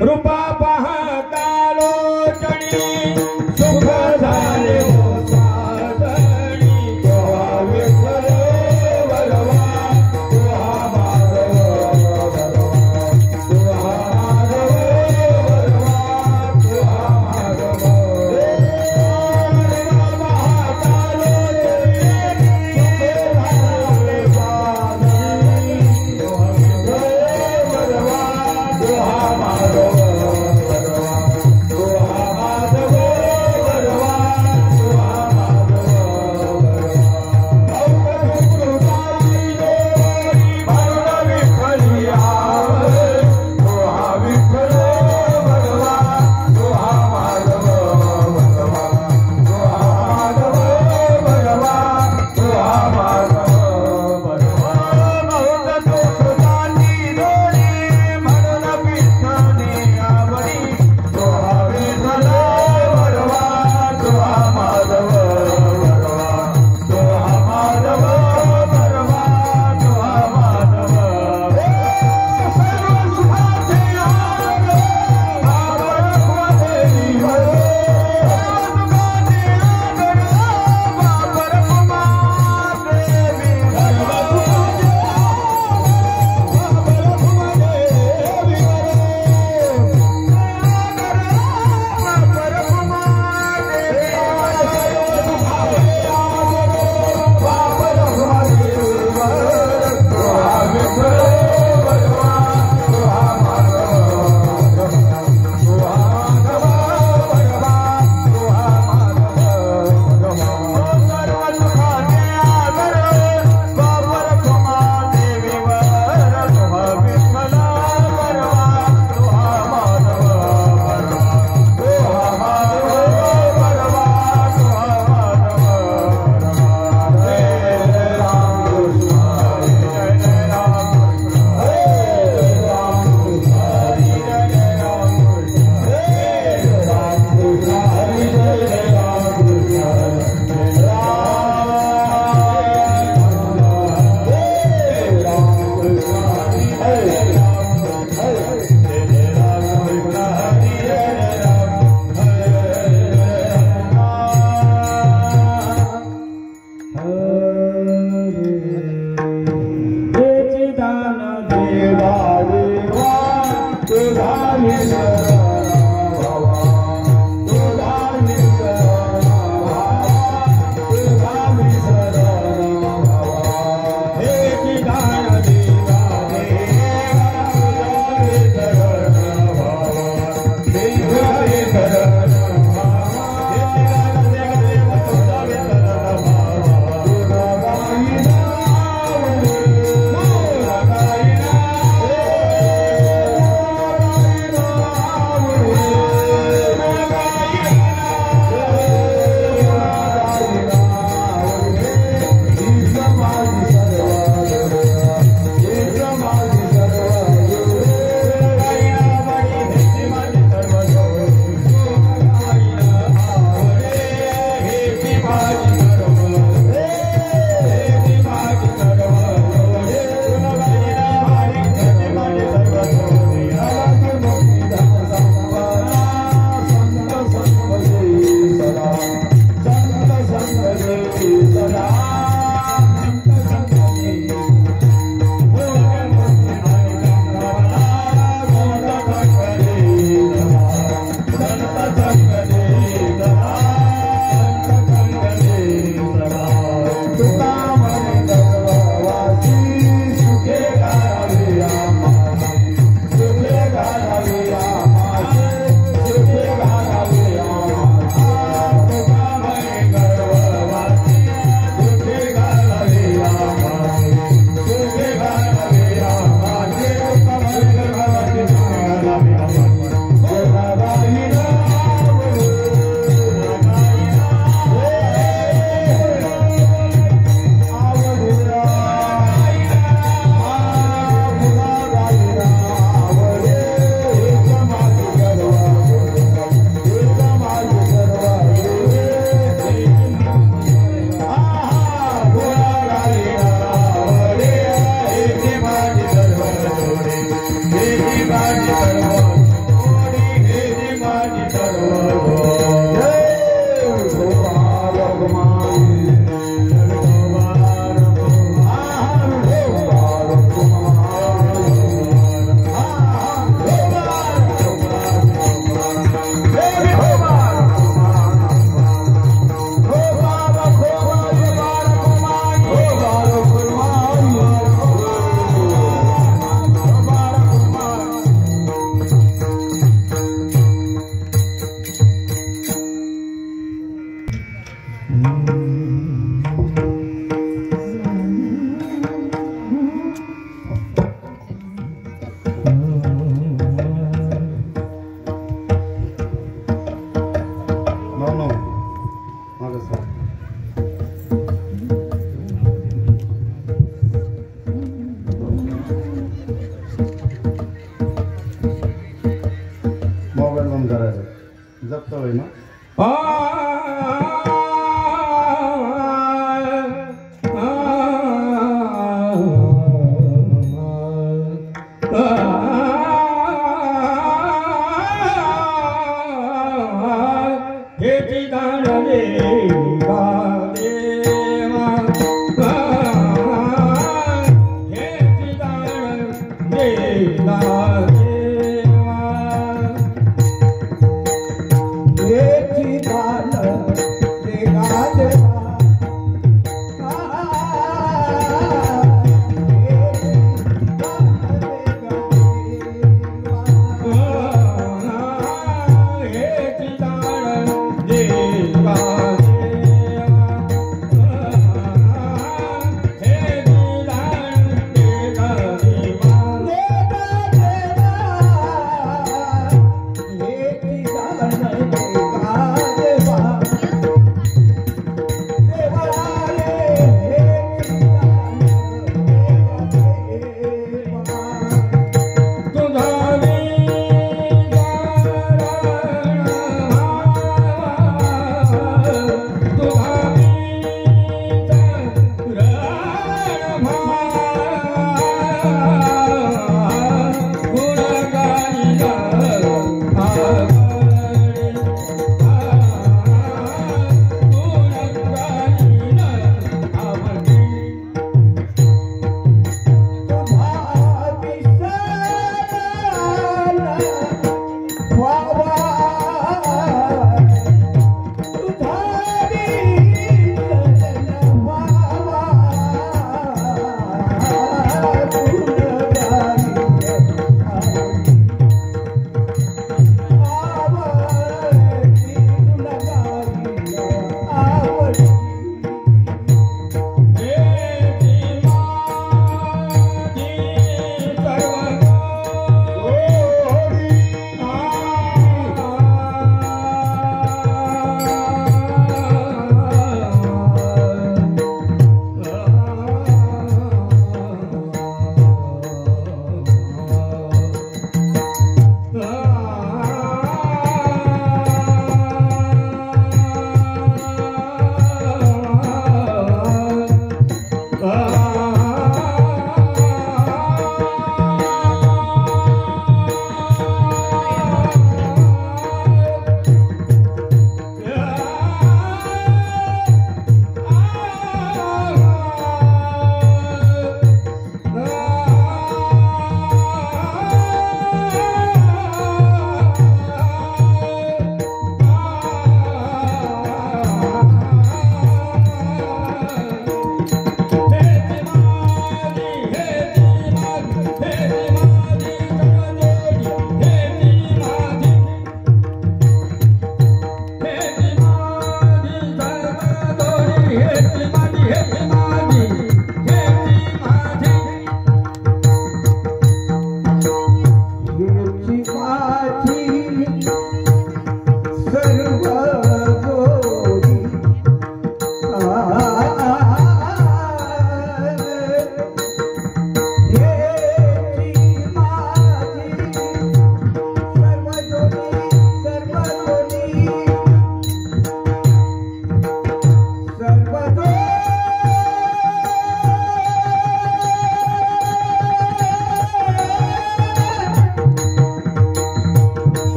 रूपा पाहता लोचणी सुख झाले हो साधणी केव्हा विठ्ठल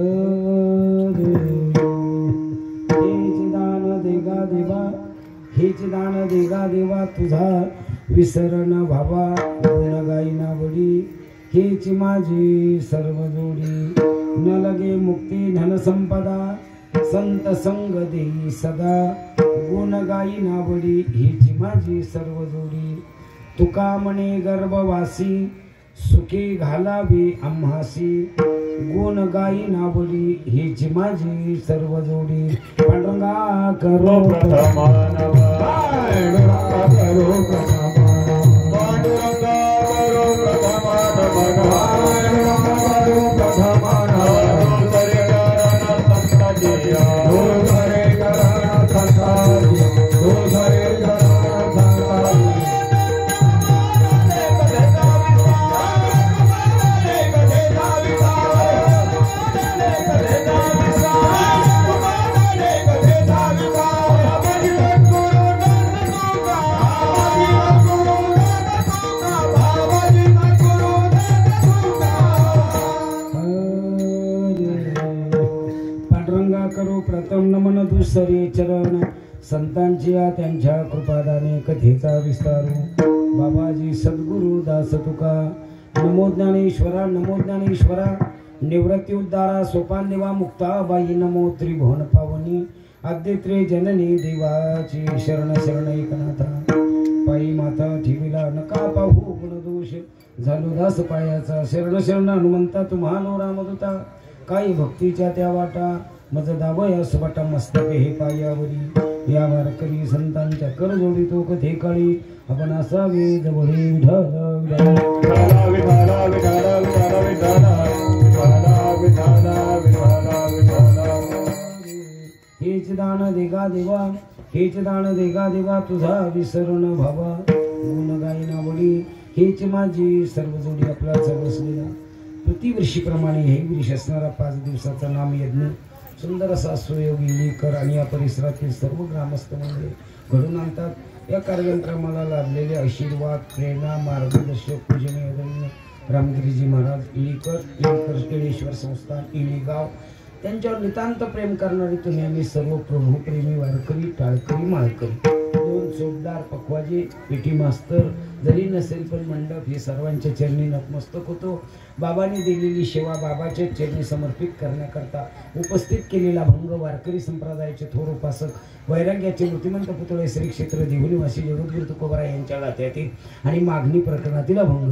हेच दान देगा देवा, हेच दान देगा देवा तुझा विसरण भावा, गुण गाईना बडी हेच माझी सर्व जोडी, न लगे मुक्ती धन संपदा, संत संग देई सदा, गुण गाईना बडी हेच माझी सर्व जोडी, तुका म्हणे गर्भवासी सुखी घालावी आम्हासी, गुण गाईना बडी हेच माझी सर्व जोडी, पांडुरंगा करो प्रथमानव, पांडुरंगा करो प्रथमानव, पांडुरंगा करो प्रथमानव, पांडुरंगा करो प्रथमानव, हरे करण संताजिया, हरे करण संताजिया, हरे करण संताजिया, प्रथम नमन दुसरे चरण, संतांची त्यांच्या कृपादाने कथेचा विस्तारू, बाबाजी सद्गुरु दास तुका, नमो ज्ञानेश्वरा नमो ज्ञानेश्वरा, निवृत्ती उद्धारा सोपान देवा मुक्ता बाई, नमो त्रिभुवन पावनी आद्यत्रे जननी देवाची, शरण शरण एकनाथा, पायी माथा ठेविला नका पाहू गुणदोष, झालो दास पायाचा, शरण शरण हनुमंता तुम्हाला रामदूता, काही भक्तीच्या त्या वाटा, मज दावया सुबटा मस्तक हे पायावरी, या वारकरी संतांच्या कर जोडितो कथे काळी, आपण असावे जवळी विठ्ठल हेच दान देगा देवा, हेच दान देगा देवा तुझा विसरण भावा, गुण गाईना बडी हेच माझी सर्व जोडी, आपला बसलेला प्रतिवर्षीप्रमाणे हे गिरीश असणारा 5 दिवसाचा नाम यज्ञ सुंदर असा सुयोगी लेकर आणि या परिसरातील सर्व ग्रामस्थ मंडळी घडून आणतात। या कार्यक्रमाला लाभलेले आशीर्वाद, प्रेरणा, मार्गदर्शक पूजनीय रामगिरीजी महाराज इळीकर केळेश्वर संस्थान इळीगाव, त्यांच्यावर नितांत प्रेम करणारे तुम्ही आम्ही सर्व प्रभू प्रेमी वारकरी, टाळकरी, माळकरी, दोन चोपदार, पखवाजे, पेटी मास्तर, जरी नसेल पण मंडप, हे सर्वांच्या चरणी नतमस्तक होतो। बाबांनी दिलेली सेवा बाबाच्या चरणी समर्पित करण्याकरता उपस्थित केलेला भंग वारकरी संप्रदायाचे थोर उपासक, वैराग्याचे मूर्तिमंत पुतळे श्री क्षेत्र देहुनिवासी जगद्गुरु तुकोबरा यांच्या गाथ्यातील आणि मागणी प्रकरणातील अभंग,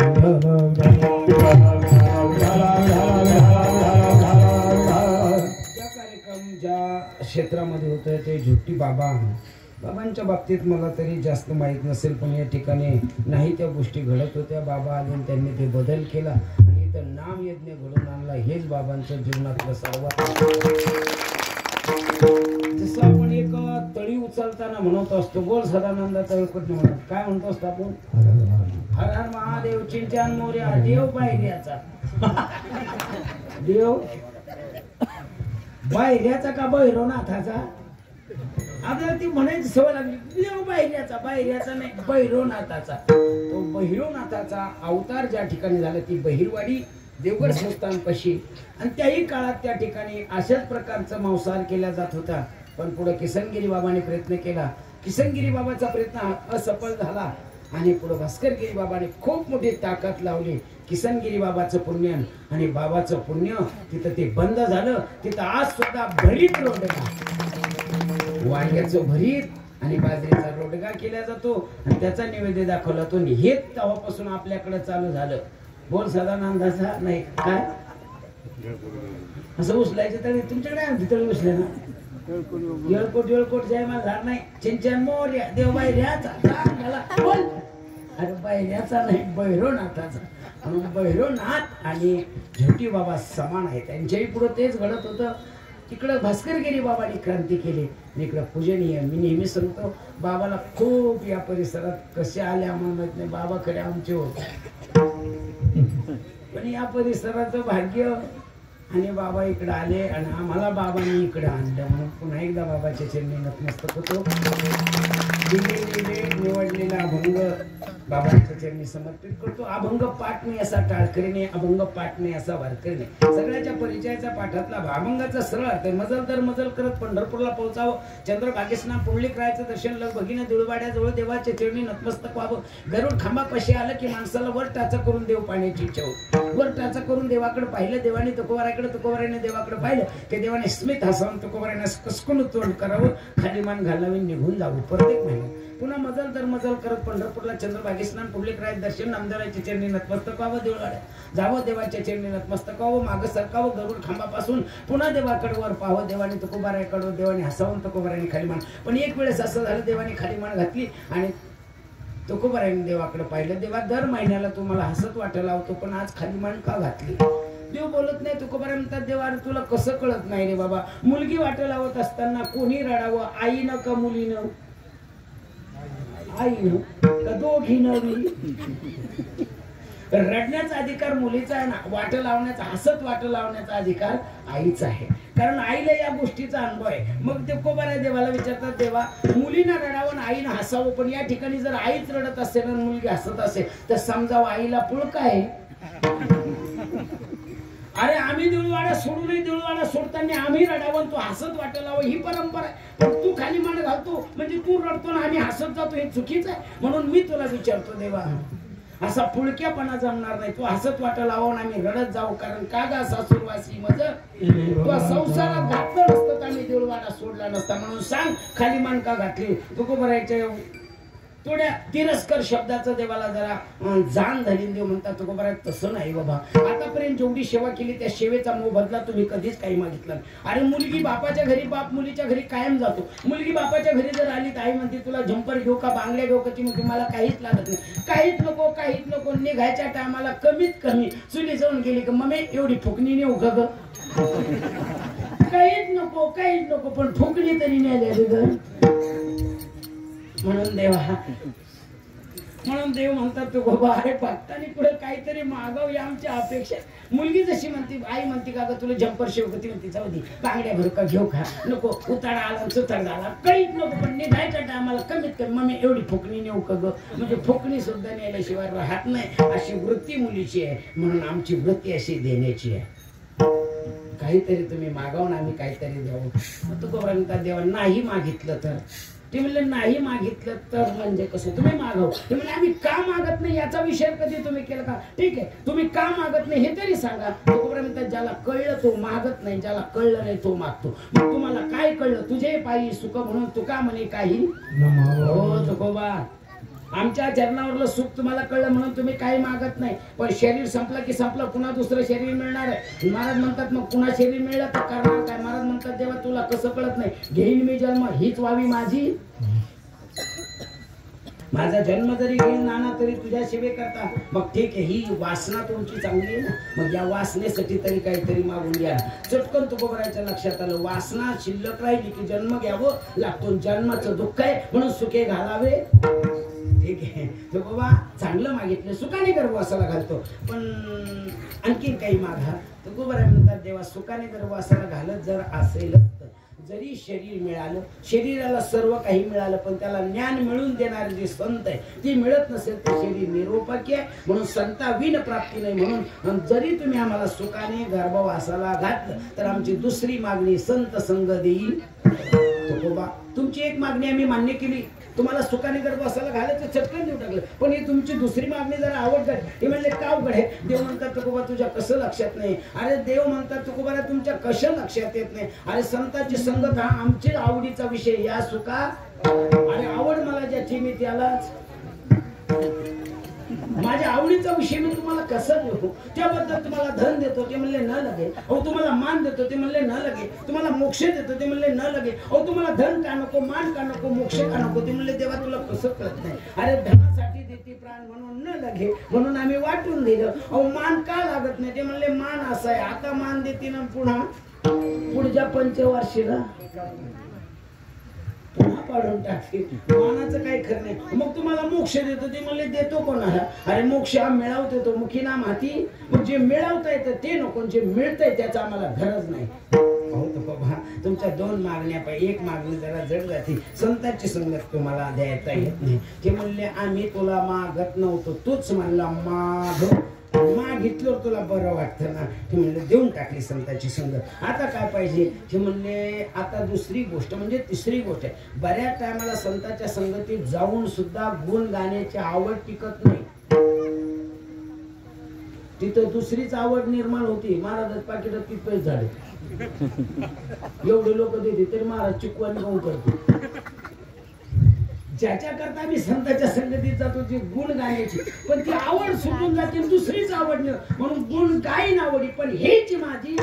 ज्या क्षेत्रामध्ये होतं ते झुट्टी बाबा, बाबांच्या बाबतीत मला तरी जास्त माहीत नसेल पण या ठिकाणी नाही त्या गोष्टी घडत होत्या। बाबा आले आणि त्यांनी ते बदल केला आणि इथं नाम यज्ञ घडून आणला, हेच बाबांच्या जीवनातलं सर्वात। जसं आपण एक तळी उचलताना म्हणत असतो, बोल सदानंदाचा एकच म्हणत, काय म्हणतो असतो आपण, हर हर महादेव चिंचान मोर्या, देव बाहेर्याचा, देव बाहेर्याचा का भैरवनाथाचा, आपल्याला ती म्हणायची सवय लागली, देव बाहेर्याचा नाही भैरवनाथाचा। तो भैरवनाथाचा अवतार ज्या ठिकाणी झाला ती बहिरवाडी देवगड संस्थान पशी, आणि त्याही काळात त्या ठिकाणी अशाच प्रकारचा मांसाहार केला जात होता। पण पुढे किसनगिरी बाबाने प्रयत्न केला, किसनगिरी बाबाचा प्रयत्न असफल झाला आणि पुढे भास्करगिरी बाबाने खूप मोठी ताकद लावली। किसनगिरी बाबाचं पुण्य आणि बाबाचं पुण्य तिथं ते बंद झालं। तिथं आज सुद्धा भरीत रोडगा, वांग्याचं भरीत आणि बाजरीचा रोडगा केला जातो आणि त्याचा नैवेद्य दाखवला तो। हेच तेव्हापासून आपल्याकडे चालू झालं। बोल सदानंदाचा नाही काय असं उचलायचं तरी तुमच्याकडे आहे तळी उचले ना, येळकोट जय मला झाड नाही, चिंचन मोर्या, देव बाहेर्याचा, बोल अरे बाहेर्याचा नाही भैरवनाथाचा, म्हणून भैरवनाथ आणि झोटी बाबा समान आहे, त्यांच्याही पुढे तेच घडत होतं। तिकडं भास्करगिरी बाबांनी क्रांती केली आणि इकडं पूजनीय, मी नेहमी सांगतो बाबाला खूप या परिसरात कसे आले आम्हाला माहित नाही, बाबाकडे आमचे होते पण या परिसराचं भाग्य आणि बाबा इकडे आले आणि आम्हाला बाबांनी इकडे आणलं म्हणून पुन्हा एकदा बाबाच्या चरणी नतमस्तक होतो. निवडलेला अभंग बाबांच्या चरणी समर्पित करतो. अभंग पाठ नाही असा टाळकरीने, अभंग पाठ नाही असा वारकरीने. सगळ्याच्या परिचयाचा पाठातला अभंगाचा सरळ अर्थ आहे. मजल दर मजल करत पंढरपूरला पोहोचावं, चंद्रभागेसना पुंडलिक रायाचं दर्शन लग भगिनी देऊळवाड्याजवळ देवाच्या चरणी नतमस्तक व्हावं. गरुड खांबापाशी आलं की माणसाला वर टाचा करून देव पाण्याची इच्छा होती. वर टाचा करून देवाकडे पाहिलं, देवाने तुकोबाराकडे, तुकोबाराने देवाकडे पाहिलं, त्या देवाने स्मित हसावून तुकोबाराने कसकून तोंड करावं, खाली मान घालावी, निघून जावं. परत एक महिना पुन्हा मजल दर मजल करत पंढरपूरला चंद्रभागेस्नान पुंडलिक राय दर्शन, नामदेवाच्या चरणी नतमस्तक व्हावं, देऊळवाड्यात जावं, देवाच्या चरणी नतमस्तक व्हावं, मागं सरकावं, गरुड खांबापासून पुन्हा देवाकडे वर पाहावं, देवाने तुकोबाराकडे, देवाने हसावून तुकोबाराने खाली मान. पण एक वेळेस असं झालं, देवाने खाली मान घातली आणि तुकोबाराने देवाकडे पाहिलं. देवा दर महिन्याला तुम्हाला हसत वाटायला लावतो, पण आज खाली मान का घातली? देव बोलत नाही. तुकोबारा म्हणतात, देवा तुला कसं कळत नाही रे बाबा? मुलगी वाटायला लावत असताना कोणी रडावं, आईनं का मुलीनं? आईनं का दोघीनं? रडण्याचा अधिकार मुलीचा आहे ना, वाट लावण्याचा, हसत वाट लावण्याचा अधिकार आईचा आहे. कारण आईला या गोष्टीचा अनुभव आहे. मग ते तुकोबारा देवाला विचारतात, देवा मुलीनं रडावं आणि आईनं हसावं, पण या ठिकाणी जर आईच रडत असेल आणि मुलगी हसत असेल तर समजावं आईला पुळका आहे. अरे आम्ही देऊळवाडा सोडूनही देऊळवाडा सोडताना आम्ही रडावं, तू हसत वाटायला लावं, ही परंपरा आहे. पण तू खाली मान घालतो म्हणजे तू रडतो ना आम्ही हसत जातो, हे चुकीचं आहे. म्हणून मी तुला विचारतो, देवा असा पुळक्यापणा जमणार नाही. तू हसत वाटायला लावून आम्ही रडत जाऊ. कारण का गा सासूरवासी मज तू संसारात घातलं नसतं तर आम्ही देऊळवाडा सोडला नसता. म्हणून सांग खाली मान का घातली? तुकोबाराच्या थोड्या तिरस्कर शब्दाचं देवाला जरा जाण झाली. देव म्हणतात, तुकोबारा तसं नाही बाबा, आतापर्यंत जेवढी सेवा केली त्या सेवेचा मोबदला तुम्ही कधीच काही मागितला नाही. अरे मुलगी बापाच्या घरी, बाप मुलीच्या घरी कायम जातो. मुलगी बापाच्या घरी जर आली तर आई म्हणते तुला झंपर घेऊ का, बांगड्या घेऊ का? ती म्हणते मला काहीच लागत नाही, काहीच नको, काहीच नको. निघायच्या टायमाला कमीत कमी चुली जाऊन गेली का मम्मी एवढी फुकणी नेऊ का ग? काहीच नको, काहीच नको, पण फुकणी तरी नाही ग. म्हणून देव म्हणतात, तू बाबा अरे भक्तानी पुढे काहीतरी मागाव या आमच्या अपेक्षा. मुलगी जशी म्हणते, आई म्हणते का ग तुला जम्पर शेव ती म्हणते जाऊ दे, बांगड्या भरू का घेऊ का नको, उतारा आला सुतार झाला काहीच नको, पण निघायच्या टायमाला कमीत कमी मम्मी एवढी फुकणी नेऊ का ग? म्हणजे फुकणी सुद्धा नेल्याशिवाय राहत नाही अशी वृत्ती मुलीची आहे. म्हणून आमची वृत्ती अशी देण्याची आहे. काहीतरी तुम्ही मागावून आम्ही काहीतरी द्यावं. मग तुकोबारा म्हणतात, देवा नाही मागितलं तर? ते म्हणले नाही मागितलं तर म्हणजे कसं? तुम्ही मागव. ते म्हणले आम्ही का मागत नाही याचा विचार कधी तुम्ही केला का? ठीक आहे, तुम्ही का मागत नाही हे तरी सांगा. तुकोबारा म्हणतात, ज्याला कळलं तो मागत नाही, ज्याला कळलं नाही तो मागतो. मग तुम्हाला काय कळलं? तुझे पायी सुख म्हणून तुका म्हणे काही. हो तुकोबा, आमच्या चरणावरलं सुख तुम्हाला कळलं म्हणून तुम्ही काही मागत नाही. पण शरीर संपलं की संपलं, पुन्हा दुसरं शरीर मिळणार आहे. महाराज म्हणतात मग पुन्हा शरीर मिळलं तर करणार काय? महाराज म्हणतात, देवा तुला कसं कळत नाही? घेईन मी जन्म हीच व्हावी माझी. माझा जन्म जरी घेईन नाना तरी तुझ्या सेवे करता. मग ठीक आहे, ही वासना तुमची चांगली आहे ना, मग या वासनेसाठी तरी काहीतरी मागून घ्या. चटकन तुकोबाराच्या लक्षात आलं, वासना शिल्लक राहिली की जन्म घ्यावं लागतो. जन्माचं दुःख आहे म्हणून सुखे घालावे. ठीक आहे, तो बाबा चांगलं मागितलं, सुखाने गर्भवासाला घालतो, पण आणखीन काही मागा. तुकोबारा म्हणतात, देवा सुखाने गर्भवासाला घालत जर असेलच तर जरी शरीर मिळालं, शरीराला सर्व काही मिळालं, पण त्याला ज्ञान मिळून देणारे जे संत आहे ती मिळत नसेल तर शरीर निरोपक आहे. म्हणून संता विन प्राप्ती नाही. म्हणून जरी तुम्ही आम्हाला सुखाने गर्भवासाला घातलं तर आमची दुसरी मागणी संत संग देईल. तुकोबा तुमची एक मागणी आम्ही मान्य केली, तुम्हाला सुखाने गर्भवासाला घालायचं चटकन देऊ टाकलं, पण ही तुमची दुसरी मागणी जरा आवडत आहे. हे म्हणले का अवघड आहे? देव म्हणतात, तुकोबा तुझ्या कसं लक्षात नाही? अरे देव म्हणतात, तुकोबारा तुमच्या कशा लक्षात येत नाही? अरे संतांची संगत हा आमच्या आवडीचा विषय. या सुखा अरे आवड मला ज्याची मी त्यालाच, माझ्या आवडीचा विषय मी तुम्हाला कसं देऊ? त्याबद्दल तुम्हाला धन देतो ते म्हणले न लगे. अहो तुम्हाला मान देतो ते म्हणले न लगे. तुम्हाला मोक्ष देतो ते म्हणले न लगे. अहो तुम्हाला धन का नको, मान का नको, मोक्ष का नको? ते म्हणले देवा तुला कसं कळत नाही? अरे धनासाठी देते प्राण म्हणून न लगे, म्हणून आम्ही वाटून दिलं. अहो मान का लागत नाही? ते म्हणले मान असा आहे, आता मान देते ना पुन्हा पुढच्या पंचवार्षिकला पुन्हा पाडून टाकते मानाचं काही खरं नाही. मग तुम्हाला मोक्ष देतो ते म्हणले देतो कोणाला? अरे मोक्ष हा मिळवतो तो मुखी ना माती. मग जे मिळवता येतं ते नको, जे मिळतंय त्याचा आम्हाला गरज नाही. बाबा तुमच्या दोन मागण्या पाहिजे. एक मागणी जरा जड जाते, संतांची संगत तुम्हाला द्यायचा येत नाही. ते म्हणले आम्ही तुला मागत नव्हतो, तूच म्हणला मागितलं तुला बरं वाटतं ना. ते म्हणले देऊन टाकली संतांची संगत. आता काय पाहिजे? ते म्हणले आता दुसरी गोष्ट म्हणजे तिसरी गोष्ट आहे. बऱ्याच टायमाला संतांच्या संगतीत जाऊन सुद्धा गुण गाण्याची आवड टिकत नाही. तिथं दुसरीच आवड निर्माण होती. महाराज पाकिटात तिथपेच झाले. एवढे लोक देते तरी महाराज चुकवानी गाऊन करतो. ज्याच्या करता आम्ही संतांच्या संगतीत जातो जी गुण गाण्याची, पण ती आवड सुटून जाते दुसरीच आवड म्हणून गुण गाईन आवडी. पण हेच माझी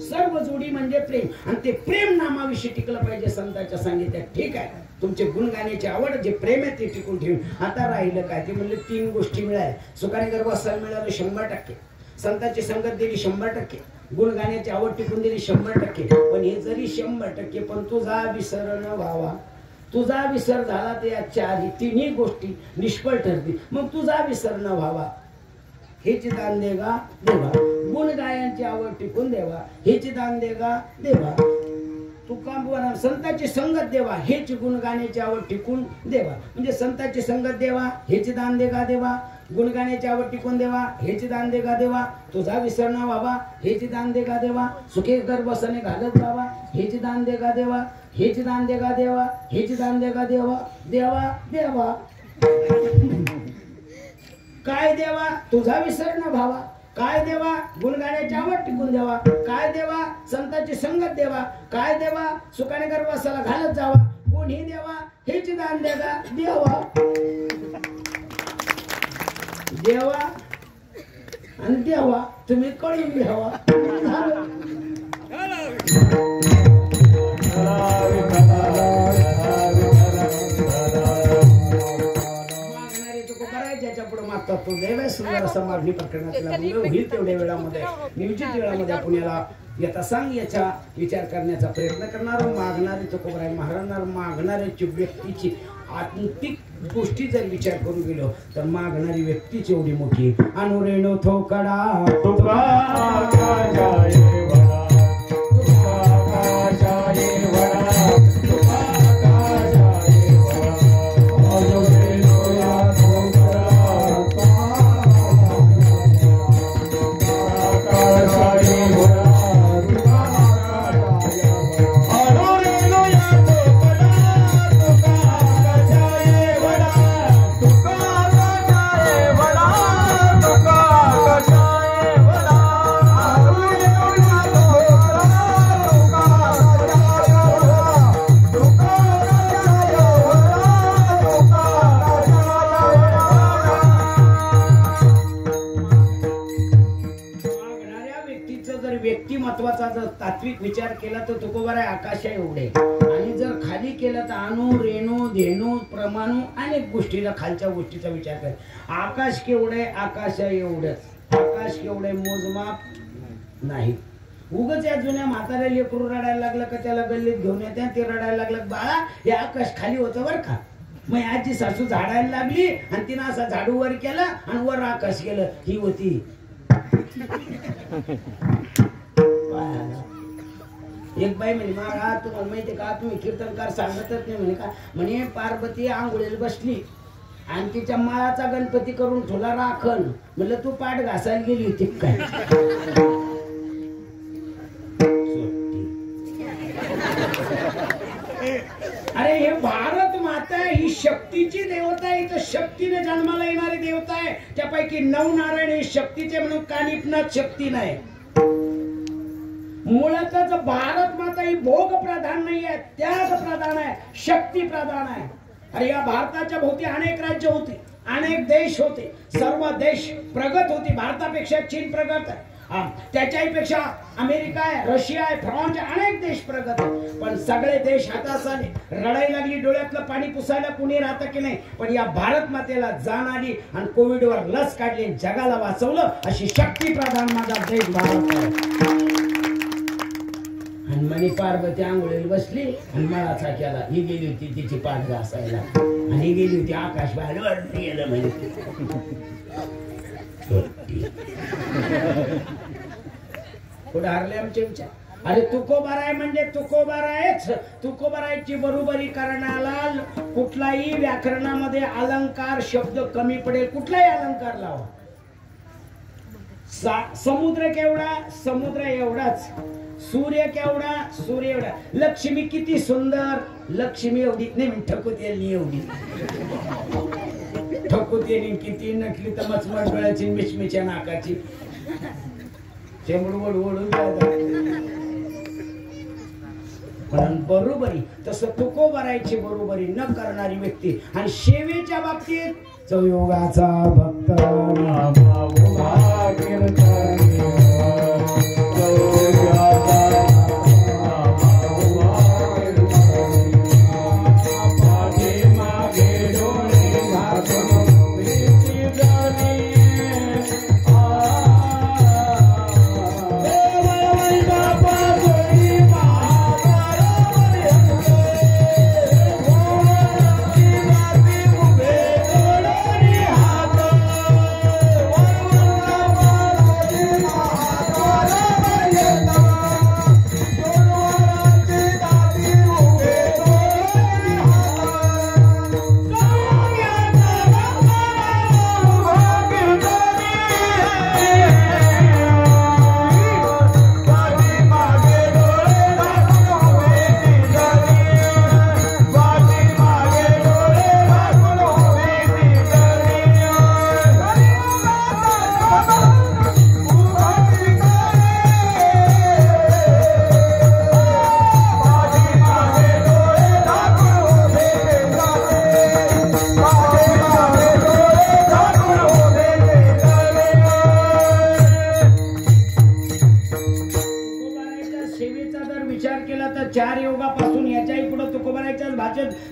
सर्व जोडी म्हणजे प्रेम, आणि ते प्रेम नामाविषयी टिकलं पाहिजे संतांच्या सांगितल्यात. ठीक आहे, तुमचे गुण गाण्याची आवड जे प्रेम आहे ते टिकून ठेवून. आता राहिलं काय? ते म्हणले तीन गोष्टी मिळाल्या. सुखाने गर्भ असायला मिळालं 100%, संतांची संगत दिली 100%, गुण गाण्याची आवड टिकून दिली 100%. पण हे जरी 100%, पण तुझा विसर न व्हावा. तुझा विसर झाला तर या चारही तिन्ही गोष्टी निष्फळ ठरतील. मग तुझा विसर न व्हावा हेच दान देगा देवा. गुण गायांची आवड टिकून देवा हेच दान देगा देवा. तुका संतांची संगत देवा हेच गुण गाण्याची आवड टिकून देवा. म्हणजे संतांची संगत देवा हेच दान देगा देवा. गुण गाण्याची आवड टिकून देवा हेच दान देगा देवा. तुझा विसर न व्हावा हेच दान देगा देवा. सुखे गर्भ बसणे घालत जावा हेच दान देगा देवा. हेच दान देगा देवा हेच दान देगा देवा. देवा देवा काय देवा? तुझा विसर न व्हावा. काय देवा? गुण गाण्याची आवड टिकून देवा. काय देवा? संतांची संगत देवा. काय देवा? सुखाने गर्भासाला घालत जावा. कोणी देवा हेच दान देगा देवा. देवा आणि देवा तुम्ही कळून घ्यावा. ज्याच्या पुढे मागतात तो देव आहे. सुंदर असा मागणी प्रकरणात होईल तेवढ्या वेळामध्ये नियोजित वेळामध्ये आपण याला यथा सांग याचा विचार करण्याचा प्रयत्न करणार. मागणारे तुकोबराय महाराज मागणाऱ्याची व्यक्तीची आत्मिक गोष्टी जर विचार करून गेलो तर मागणारी व्यक्तीच एवढी मोठी. अनुरेणो थोकडा तुका व्यक्तिमत्वाचा जर तात्विक विचार केला तर तुकोबाराय आकाशा एवढे. आणि जर खाली केला तर अणु रेणू धेनू प्रमाणू अनेक गोष्टीला खालच्या गोष्टीचा विचार कर. आकाश केवढे? आकाशा एवढंच. आकाश केवढे मोजमाप नाही. उगच या जुन्या म्हाताऱ्या लेकरू रडायला लागलं का त्याला गल्लीत घेऊन येते. ते रडायला लागलं बाळा हे आकाश खाली होतं बरं का. मग आजी सासू झाडायला लागली आणि तिनं असा झाडू वर केला आणि वर आकाश केलं. ही होती एक बाई म्हणे महाराज तुम्हाला माहिती का तुम्ही कीर्तनकार सांगतच नाही म्हणे का. म्हणे पार्वती आंघोळीला बसली आणि तिच्या माळाचा गणपती करून ठेवला राखण. म्हणलं तू पाठ घासायला गेली होती काय? अरे हे भारत माता ही शक्तीची देवता आहे. तर शक्तीने जन्माला येणारी देवता आहे. त्यापैकी नवनारायण हे शक्तीचे म्हणून कानिपनाथ शक्ती नाही. मुळातच भारत माता ही भोग प्रधान नाही आहे, त्याग प्रधान आहे, शक्ती प्रधान आहे. अरे या भारताच्या भोवती अनेक राज्य होते, अनेक देश होते. सर्व देश प्रगत होती. भारतापेक्षा चीन प्रगत आहे. त्याच्याही पेक्षा अमेरिका आहे, रशिया आहे, फ्रान्स आहे, अनेक देश प्रगत आहे. पण सगळे देश हातास आले. रडायला लागली, डोळ्यातलं पाणी पुसायला कुणी राहतं की नाही. पण या भारत मातेला जाण आली आणि कोविडवर लस काढली, जगाला वाचवलं. अशी शक्ती प्रधान माझा देश भारत आहे. आणि म्हणे पार्वती आंघोळीला बसली आणि मळाचा केला. ही गेली होती तिची पाठ घासायला आणि ही गेली होती आकाश बाहेर वरती गेलं म्हणे. पुढे हारले आमचे विचार. अरे तुकोबाराय म्हणजे तुकोबारायच. तुकोबारायची बरोबरी करण्याला कुठलाही व्याकरणामध्ये अलंकार शब्द कमी पडेल. कुठलाही अलंकार लावा. समुद्र केवढा, समुद्र एवढाच. सूर्य केवढा, सूर्य एवढा. लक्ष्मी किती सुंदर, लक्ष्मी एवढी नाही. ठकुतेली एवढी. ठकुतेली किती नटली तर मचमट डोळ्याची मिचमिच्या नाकाची चेंबड ओढून पण बरोबरी. तसं तुकोबारायची बरोबरी न करणारी व्यक्ती आणि सेवेच्या बाबतीत चौयोगाचा भक्त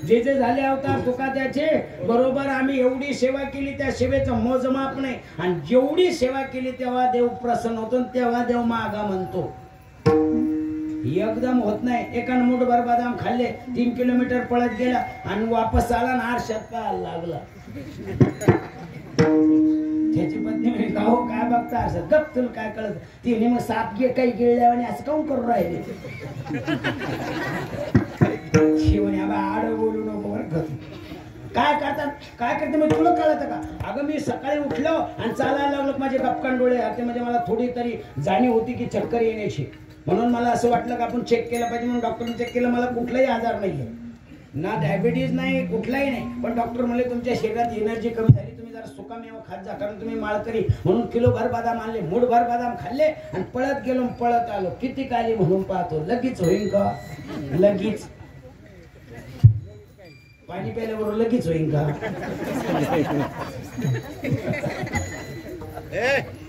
जे जे झाले अवतार तुका त्याचे बरोबर आम्ही एवढी सेवा केली त्या सेवेचं मोजमाप नाही. आणि जेवढी सेवा केली तेव्हा देव प्रसन्न होतो तेव्हा देव मागा म्हणतो. एकदम होत नाही. एकानं मुठभर बदाम खाल्ले 3 किलोमीटर पळत गेला आणि वापस आला ना आरशात पाहायला लागला. त्याची पत्नी म्हणे का हो काय बघता असं गप तुला काय कळत. तिने मग साप गे काही गिळल्या आणि असं काऊन करून राहिले. शिवणे आड बोलू नको बरं. काय करतात काय करते मग तुला कळत का. अगं मी सकाळी उठलो आणि चालायला लागलो माझे गपकन डोळे आते म्हणजे मला थोडी तरी जाणीव होती की चक्कर येण्याची. म्हणून मला असं वाटलं की आपण चेक केलं पाहिजे. म्हणून डॉक्टरने चेक केलं. मला कुठलाही आजार नाहीये ना डायबिटीज नाही कुठलाही नाही. पण डॉक्टर म्हणले तुमच्या शरीरात एनर्जी कमी झाली. तुम्ही जरा सुकामेवा खात जा कारण तुम्ही माळकरी. म्हणून किलोभर बदाम आणले मूठभर बदाम खाल्ले आणि पळत गेलो पळत आलो. किती काली म्हणून पाहतो लगेच होईल का. लगेच पाणी प्यायल्याबरोबर लगेच होईल का.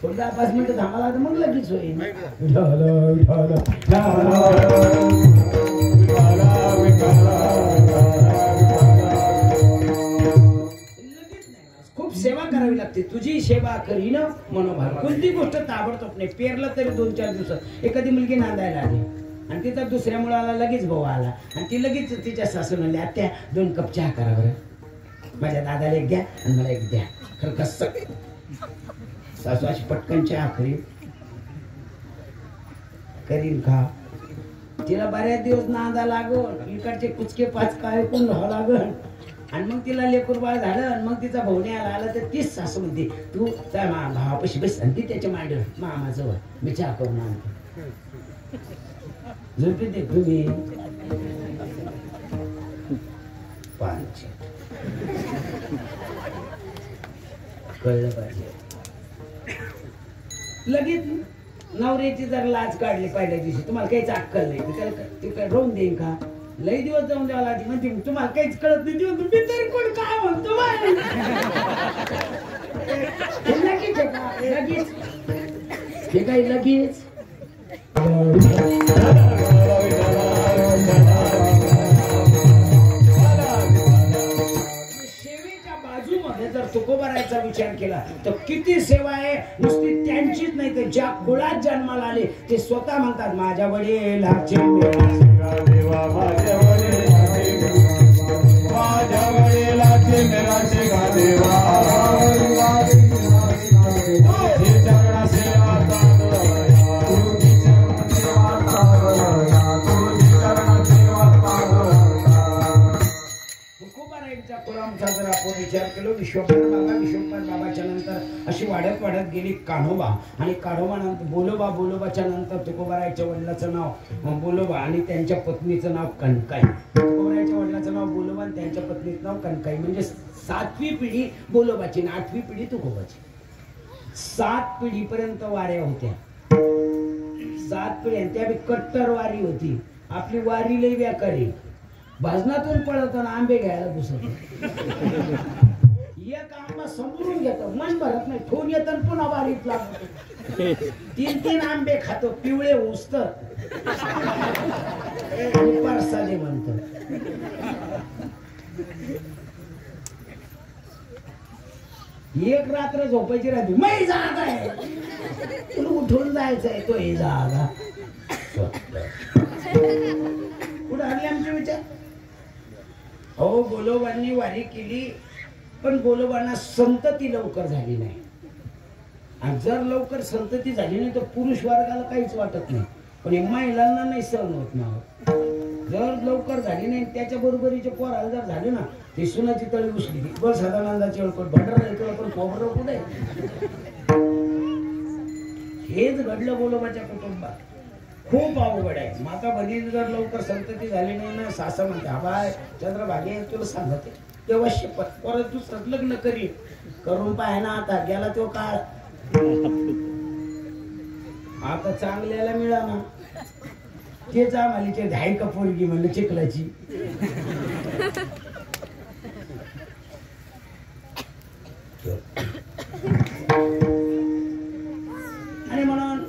थोडा 5 मिनिटं थांबायला तर मग लगेच होईल. खूप सेवा करावी लागते. तुझी सेवा करीन मनोभाव. कोणती गोष्ट ताबडतोब नाही. पेरलं तरी 2-4 दिवसात. एखादी मुलगी नांदायला आली आणि तिचा दुसऱ्या मुलाला लगेच भाऊ आला आणि ती लगेच तिच्या सासू म्हणली आत्या 2 कप चहा करा बरं. माझ्या दादाला एक द्या आणि मला एक द्या. खरं कसं सासू अशी पटकन चहा करीन का. तिला बऱ्याच दिवस नांदा लागून इकडचे कुचके 5 काय पण व्हावं लागल आणि मग तिला लेकूर बाळ झालं आणि मग तिचा भाऊ नाही आला तर तीच सासू म्हणते तू त्या भावापाशी बस आणि ती त्याच्या मांडीवर मामाजवळ मी चहा करून आणतो. झोपी दे तुम्ही 5 कळलं पाहिजे. लगेच नवऱ्याची जर लाज काढली पहिल्या दिवशी तुम्हाला काहीच अक्कल नाही त्याला ती काय रोवून देईन का. लई दिवस जाऊन द्यावा लागते म्हणते तुम्हाला काहीच कळत नाही. दिवस तुम्ही तरी कोण काय म्हणतो लगेच लगेच हे काही लगेच. सेवेच्या बाजूमध्ये जर तुकोबारायचा विचार केला तर किती सेवा आहे. नुसती त्यांचीच नाही तर ज्या कुळात जन्माला आले ते स्वतः म्हणतात माझ्या वडिलाचे देवा माझ्या वडिलाचे मेराचे गा देवा जर आपण विचार केलो विश्वंभर बाबाच्या नंतर अशी वाढत वाढत गेली कान्होबा आणि कान्होबा नंतर बोलोबाच्या नंतर तुकोबारायच्या वडिलाचं नाव बोलोबा आणि त्यांच्या पत्नीचं नाव कणकाई. तुकोबारायच्या वडिलाचं नाव बोलोबा आणि त्यांच्या पत्नीचं नाव कणकाई. म्हणजे 7वी पिढी बोलोबाची आणि 8वी पिढी तुकोबाची. 7 पिढीपर्यंत वाऱ्या होत्या. 7 पिढ्या त्या कट्टर वारी होती. आपली वारी लई व्याकारी भाजनातून पळवताना आंबे घ्यायला घुसत एक आंबा समोरून घेतो मन भरत नाही ठेवून येत पुन्हा वारीत लागतो. 3 आंबे खातो पिवळे उचत आणि परसादे म्हणतो. एक रात्र झोपायची राहते मै जागा आहे तुला उठून जायचंय तो हे जागा कुठं आणले आमचे विचार. हो गोलोबांनी वारी केली पण गोलोबांना संतती लवकर झाली नाही. आणि जर लवकर संतती झाली नाही तर पुरुष वर्गाला काहीच वाटत नाही पण महिलांना नाही सहन होत ना. जर लवकर झाली नाही त्याच्या बरोबरीचे पोराला जर झाले ना ती सुनाची तळी उसली बस सदानंदाची ओळखत भंडारा पण खोबरं कुठे. हेच घडलं गोलोबाच्या कुटुंबात. खूप अवघड आहे. माता भगिनी जर लवकर संतती झाली नाही ना सासू म्हणते हा बाय चंद्रभागे तुला सांगते तेव्हा शपथ परत तू लग्न करून पाय ना आता गेला तो काळ. आता चांगल्याला मिळाला तेच आम्हाला धाई का पोरगी म्हणलं चिखलाची. आणि म्हणून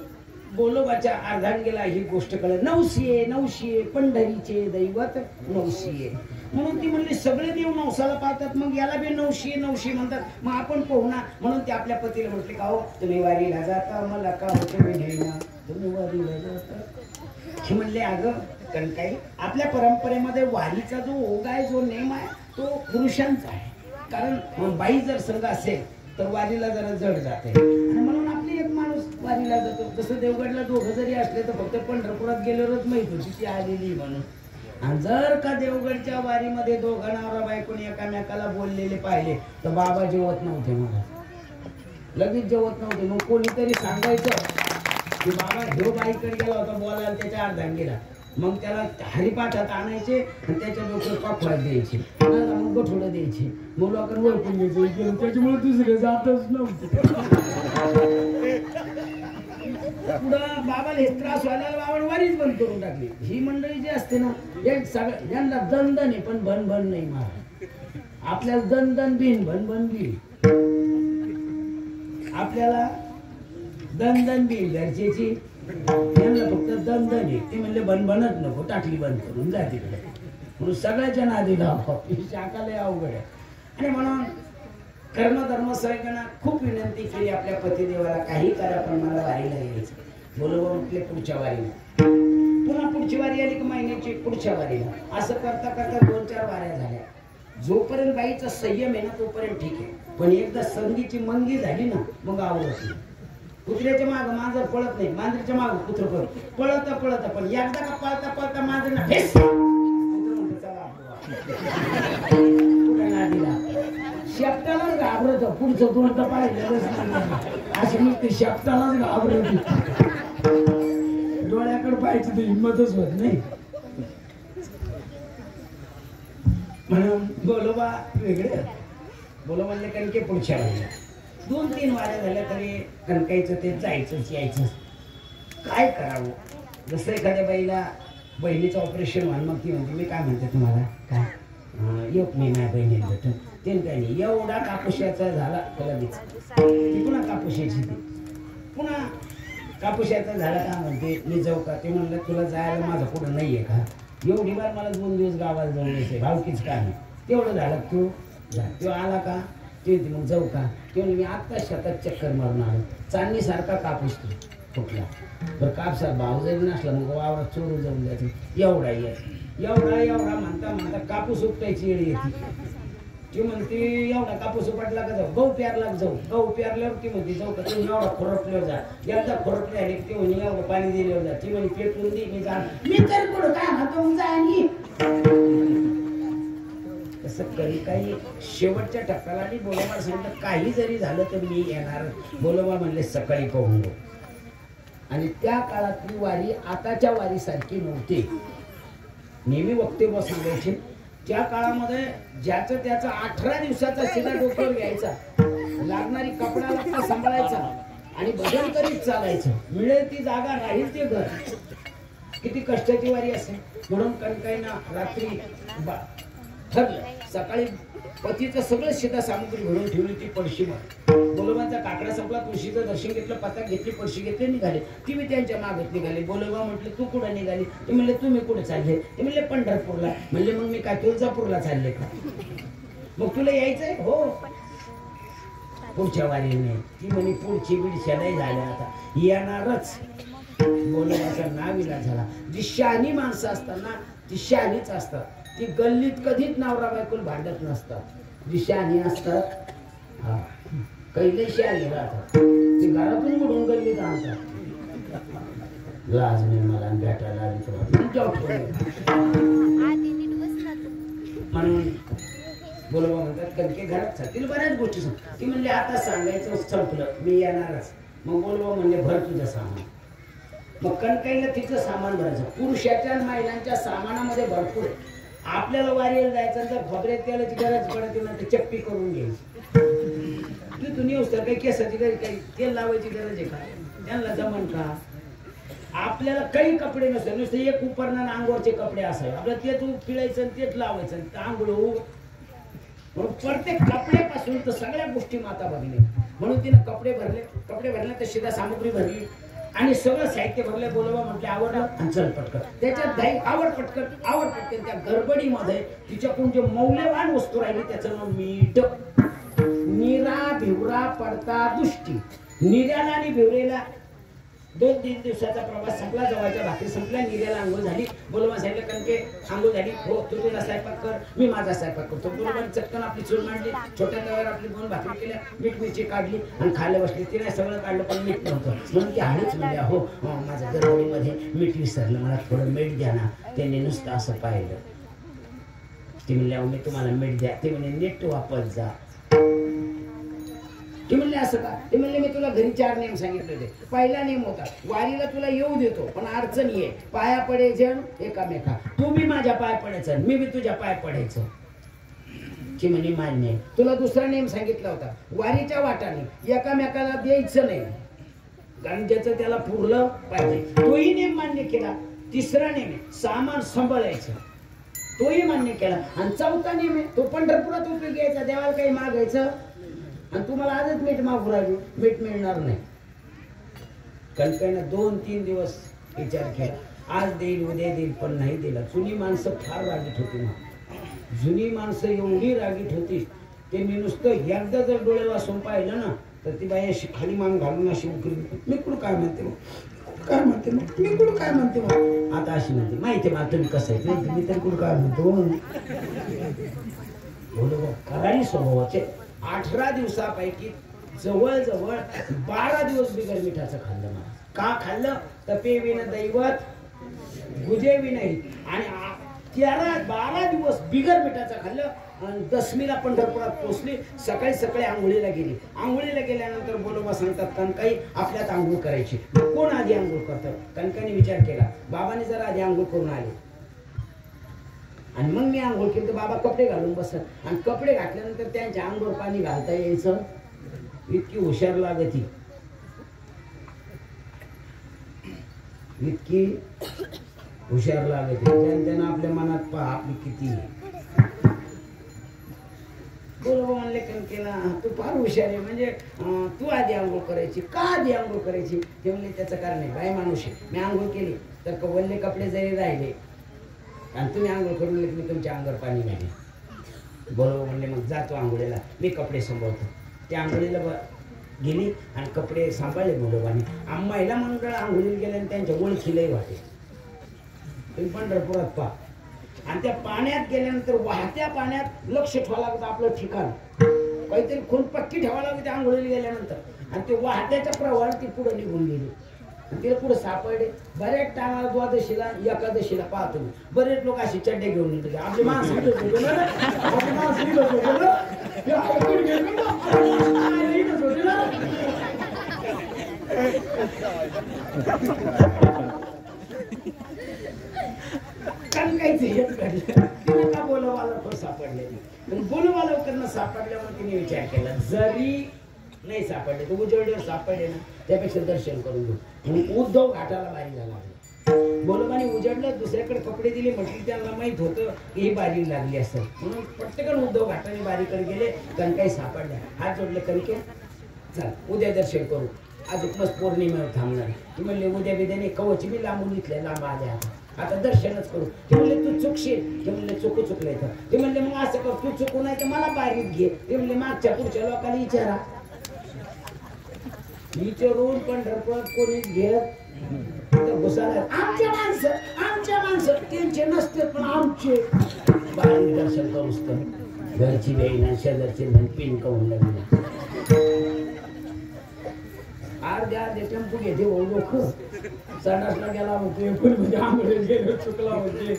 गोलोबाच्या अर्धांगीला ही गोष्ट कळलं. नवशिये पंढरीचे दैवत नवशिये म्हणून ती म्हणली सगळे देव नवसाला पाहतात मग याला बी नवशिये म्हणतात मग आपण पाहू ना. म्हणून ते आपल्या पतीला म्हटले का हो तुम्ही वारीला जाता मला का होते तुम्ही वारीला जाता. हे म्हणले अगं कणकाई आपल्या परंपरेमध्ये वारीचा जो ओघ आहे जो नेम आहे तो पुरुषांचा आहे. कारण बाई जर संघ असेल तर वारीला जरा जड जाते आणि म्हणून आपली एक माणूस वारीला जातो. जसं देवगडला दोघं जरी असले तर फक्त पंढरपुरात गेल्यावरच माहित होती ती आलेली म्हणून. आणि जर का देवगडच्या वारीमध्ये दोघं नवरा बायकोनी एकामेकाला बोललेले पाहिले तर बाबा जेवत नव्हते मला लगेच जेवत नव्हते. मग कोणीतरी सांगायचं की बाबा ह्यो बाईकडे गेला होता बोलायला त्याच्या अर्धांगीला मग त्याला हरिपाठात आणायचे आणि त्याच्या डोक्यात पाखवात द्यायचे मग गोठोडं द्यायचे मग लोकांना ओळखून द्यायचं त्याच्यामुळे दुसरे जातच नव्हते. पुढं बाबाला हे त्रास व्हायला बाबाने वारीच बंद करून टाकली. ही मंडळी जी असते ना एक सगळं यांना दणदण आहे पण भन नाही मारा. आपल्याला दणदण बिन भन बिन आपल्याला दणदण बिन घरचेची यांना फक्त दणदण आहे. ते म्हणले बनत नको टाकली बंद करून जा तिकडे म्हणून सगळ्याच्या नादी लावा शाखाला अवघड आहे. आणि म्हणून कर्मधर्म सगळ्यांना खूप विनंती केली आपल्या पतिदेवाला काही करा पण मला वारीला यायचं. बोलवा म्हटले पुढच्या वारीला पुन्हा पुढची वारी आली की महिन्याची पुढच्या वारीला असं करता करता 2-4 वाऱ्या झाल्या. जोपर्यंत बाईचा संयम आहे ना तोपर्यंत ठीक आहे पण एकदा संधीची मंगी झाली ना मग आवडत नाही. कुत्र्याच्या माग मांजर पळत नाही मांजरीच्या माग कुत्र पळत पण एकदा का पळता मांजरीला फेस शेपटालाच घाबरत पुढचं तोंड पाहिलं अशी नुसती शेपटालाच घाबरत डोळ्याकडे पाहायची तर हिंमतच होत नाही. म्हणून बोलोबा वेगळे बोलो म्हणले कणके पुढच्या वारीला 2-3 वाऱ्या झाल्या तरी कणकाईचं ते जायचंच यायचं काय करावं. जसं एखाद्या बाईला बहिणीचं ऑपरेशन व्हाल मग ती म्हणते मी काय म्हणते तुम्हाला काय एक महिना बहिणीला भेटून ते काही नाही एवढा कापुशाचा झाला त्याला बीच ती पुन्हा कापुशाची ती पुन्हा कापुशाचा झाला का म्हणते मी जाऊ का. ते म्हणलं तुला जायला माझं पुढं नाही आहे का एवढी बार मला 2 दिवस गावाला जाऊन यायचं भावकीच काय नाही तेवढं झालं तू जा. तो आला का ते म्हणते मग जाऊ का? ते म्हणले मी आत्ता शेतात चक्कर मारून आलो. चांदणीसारखा कापूस तो फुटला. बरं कापसा भाव जरी नसला मग वावरात चोरून जाऊन जायचं. एवढा एवढा म्हणता म्हणता कापूस उपटायची वेळ येते. ती म्हणते एवढा कापूस उपटला का जाऊ? गहू प्यारला जाऊ. गहू प्यारल्यावर ती म्हणते जाऊ का? तुम्ही एवढा खोरपल्यावर जा. एकदा खोरपले आले ते म्हणे एवढं पाणी दिल्यावर जा. ती म्हणे पेटून दे मी जा. मी तर कुठं काय म्हणतो जा आणि तसं कधी काही शेवटच्या टप्प्याला मी बोलोबा सांगितलं काही जरी झालं तर मी येणार. बोलोबा म्हणले सकाळी पाहून गो. आणि त्या काळातली वारी आताच्या वारीसारखी नव्हती. नेहमी वक्तव्य सांगायचे त्या काळामध्ये ज्याचं त्याचा 18 दिवसाचा शिदा डोक्यावर घ्यायचा, लागणारी कपडा लत्ता सांभाळायचा आणि भजन करीत चालायचं. मिळेल ती जागा राहील ते घर. किती कष्टाची वारी असेल. म्हणून कणकाईना रात्री ठरलं सकाळी पतीचं सगळं शिदा सामुग्री भरून ठेवली ती पडशीमध्ये. बोलोबांचा काकडा संपला. तुळशीचं दर्शन घेतलं, पताक घेतली, पडशी घेतली, निघाले. ती मी त्यांच्या मागत निघाले. बोलोबा म्हटलं तू कुठं निघाली? ते म्हणले तुम्ही कुठे चालले? ते म्हणले पंढरपूरला. म्हणले मग मी काय तुळजापूरला चालले का? मग तुला यायचंय? हो पुढच्या वारीने. ती म्हणे पुढची बीड शेदाई झाल्या आता येणारच. बोलोबाचा नाविला झाला. जी शहाणी माणसं असतात ना ती शहाणीच असतात. ती गल्लीत कधीच नवरा बायकोला भांडत नसतात. जी शहाणी असतात हा कैले शहाणी राहतात. ती घरातून उडून गल्लीत आणतात. लाज नाही मला भेटायला आली म्हणून बोलवा म्हणतात कणके घरात तिला बऱ्याच गोष्टी सांग. ती म्हणली आता सांगायचं संपलं मी येणारच. मग बोलवा म्हणले भर तुझं सामान. मग कणकाईला तिचं सामान भरायचं. पुरुषाच्या आणि महिलांच्या सामानामध्ये भरपूर आहे. आपल्याला वारीला जायचं तर खोबऱ्यात तेलाची गरज पडते ना तर चप्पी करून घ्यायची. तिथून येऊस तर काही केसाची गरज काही तेल लावायची गरज आहे का? त्यांना जमन का? आपल्याला काही कपडे नसते नुसते एक उपरणं अंगोरचे कपडे असावे. आपल्याला तेच पिळायचं तेच लावायचं आंघोळ. म्हणून प्रत्येक कपड्यापासून तर सगळ्या गोष्टी माता बघली. म्हणून तिनं कपडे भरले तर शिदा सामग्री भरली आणि सगळं साहित्य भरले. बोलवा म्हटले आवडलं आणि चल पटकन. त्याच्यात धाई आवड पटकन त्या गडबडीमध्ये तिच्याकडून जे मौल्यवान वस्तू राहिली त्याचं नाव मीठ. निरा भिवरा पडता दृष्टी. निऱ्याला आणि भिवरेला 2-3 दिवसाचा प्रवास संपला. जवळच्या भाकरी संपल्या. निऱ्याला आंघोळ झाली. बोलवा सांगितलं कणके आंघोळ झाली. हो तू तुला स्वयंपाक कर मी माझा स्वयंपाक करतो. बोलवा चटकन आपली चूल मांडली. छोट्या तव्यावर आपली 2 भाकरी केल्या. मीठ मिरची काढली आणि खायला बसली. तिने सगळं काढलं पण मीठ नव्हतं. म्हणून ती हळूच म्हणजे हो माझ्या गडबडीमध्ये मीठ विसरलं मला थोडं मीठ द्या ना. त्यांनी नुसतं असं पाहिलं. ती म्हणल्या मी तुम्हाला मीठ द्या. ते म्हणे नीट वापस जा. ते म्हणले असं का? ते म्हणले मी तुला घरी 4 नियम सांगितले होते. पहिला नियम होता वारीला तुला येऊ देतो पण अडचण ये पाया पडायचं एकामेका. तू बी माझ्या पाय पडायचं मी बी तुझ्या पाय पडायचं. ती म्हणे मान्य आहे. तुला दुसरा नियम सांगितला होता वारीच्या वाटाने एकामेकाला द्यायचं नाही कारण ज्याचं त्याला पुरलं पाहिजे. तोही नियम मान्य केला. तिसरा नियम सामान सांभाळायचं तोही मान्य केला. आणि चौथा नियम आहे तो पंढरपुरात उपयोग घ्यायचा. देवाला काही मागायचं आणि तुम्हाला आजच मीठ मागू राहिली मीठ मिळणार नाही. कणकाईनं 2-3 दिवस विचार केला. आज देईल उद्या देईल पण नाही दिला. जुनी माणसं फार रागीट होती ना. जुनी माणसं एवढी रागीट होती ते मी नुसतं एकदा जर डोळे वाचून पाहिलं ना तर ती बाई अशी खाली मान घालून अशी उकरी मी कुठं काय म्हणते मग काय म्हणते मग मी कुठं काय म्हणते मग आता अशी म्हणते माहिती मला तुम्ही कसं आहे नाही मी तर कुठं काय म्हणतो. बोल कराडी स्वभावाचे 18 दिवसापैकी जवळजवळ 12 दिवस बिगर मिठाचं खाल्लं मला. का खाल्लं तर पे विन दैवत गुजे विनही. आणि 12 दिवस बिगर मिठाचं खाल्लं. आणि 10मीला पंढरपुरात पोहोचली. सकाळी आंघोळीला गेली. आंघोळीला गेल्यानंतर बोलोबा सांगतात कणकाई आपल्यात आंघोळ करायची. कोण आधी आंघोळ करतं? कणकाईने विचार केला बाबाने जरा आधी आंघोळ करून आले आणि मग मी आंघोळ केली तर बाबा कपडे घालून बसत आणि कपडे घातल्यानंतर त्यांच्या अंगावर पाणी घालता यायचं. इतकी हुशार लागती इतकी हुशार लागते. त्यांना आपल्या मनात पहा आपली किती बोलवा म्हणले कणकेला तू फार हुशार आहे म्हणजे तू आधी आंघोळ करायची का आधी आंघोळ करायची? ते म्हणले त्याचं कारण आहे बाई माणूस आहे. मी आंघोळ केली तर वल्ले कपडे जरी राहिले आणि तुम्ही आंघोळ करून मी तुमच्या अंगावर पाणी घाले बोलव म्हणले. मग जातो आंघोळीला, मी कपडे सांभाळतो. त्या आंघोळीला गेली आणि कपडे सांभाळले बोलवाने. महिला मंडळ आंघोळीला गेले आणि त्यांच्या ओळखीलाही वाटे. तुम्ही पंढरपुरात पहा. आणि त्या पाण्यात गेल्यानंतर वाहत्या पाण्यात लक्ष ठेवावं लागतं आपलं ठिकाण. काहीतरी खून पक्की ठेवावं लागते आंघोळीला गेल्यानंतर. आणि ते वाहत्याच्या प्रवाहात ती पुढे निघून गेली. तिला पुढे सापडले. बऱ्याच टायमाला द्वादशीला एकादशीला पाहतो बरेच लोक अशी चड्डे घेऊन निघते. आपली माणसं का बोलवाला सापडले. बोलवा लवकर सापडल्यावर तिने विचार केला जरी नाही सापडले तर उजवडीवर सापडले ना त्यापेक्षा दर्शन करून घेऊ. म्हणून उद्धव घाटाला बारी लागला. बोलवाने उजडलं, दुसऱ्याकडे कपडे दिले. म्हटले त्यांना माहित होतं की ही बारी लागली असेल म्हणून प्रत्येकाने उद्धव घाटाने बारीकडे गेले. कणकाई सापडल्या. हात जोडले कणके चल उद्या दर्शन करू. आज मस्त पौर्णिमेवर थांबणार. ती म्हणले उद्या बिद्याने कवच मी लांबून इथले लांब आले आता दर्शनच करू. ते म्हणले तू चुकशील. ते म्हणले चुकलं इथं. ते म्हणले मग असं कर तू चुकू नाही तर मला बारीत घे. ते म्हणले मागच्या पुढच्या लोकांना विचारा. विचारून पंढरपुरात कोणीच घेत घुसाला. आमच्या माणसं त्यांचे नसते पण आमचे बारीक दर्शन करूच तर घरची बहीण शेजारची पिन करून लागली. अर्ध्या टेम्पो घेते भाऊ लोक. संडासला गेला म्हणतो आंघोळीला गेलो चुकला म्हणते.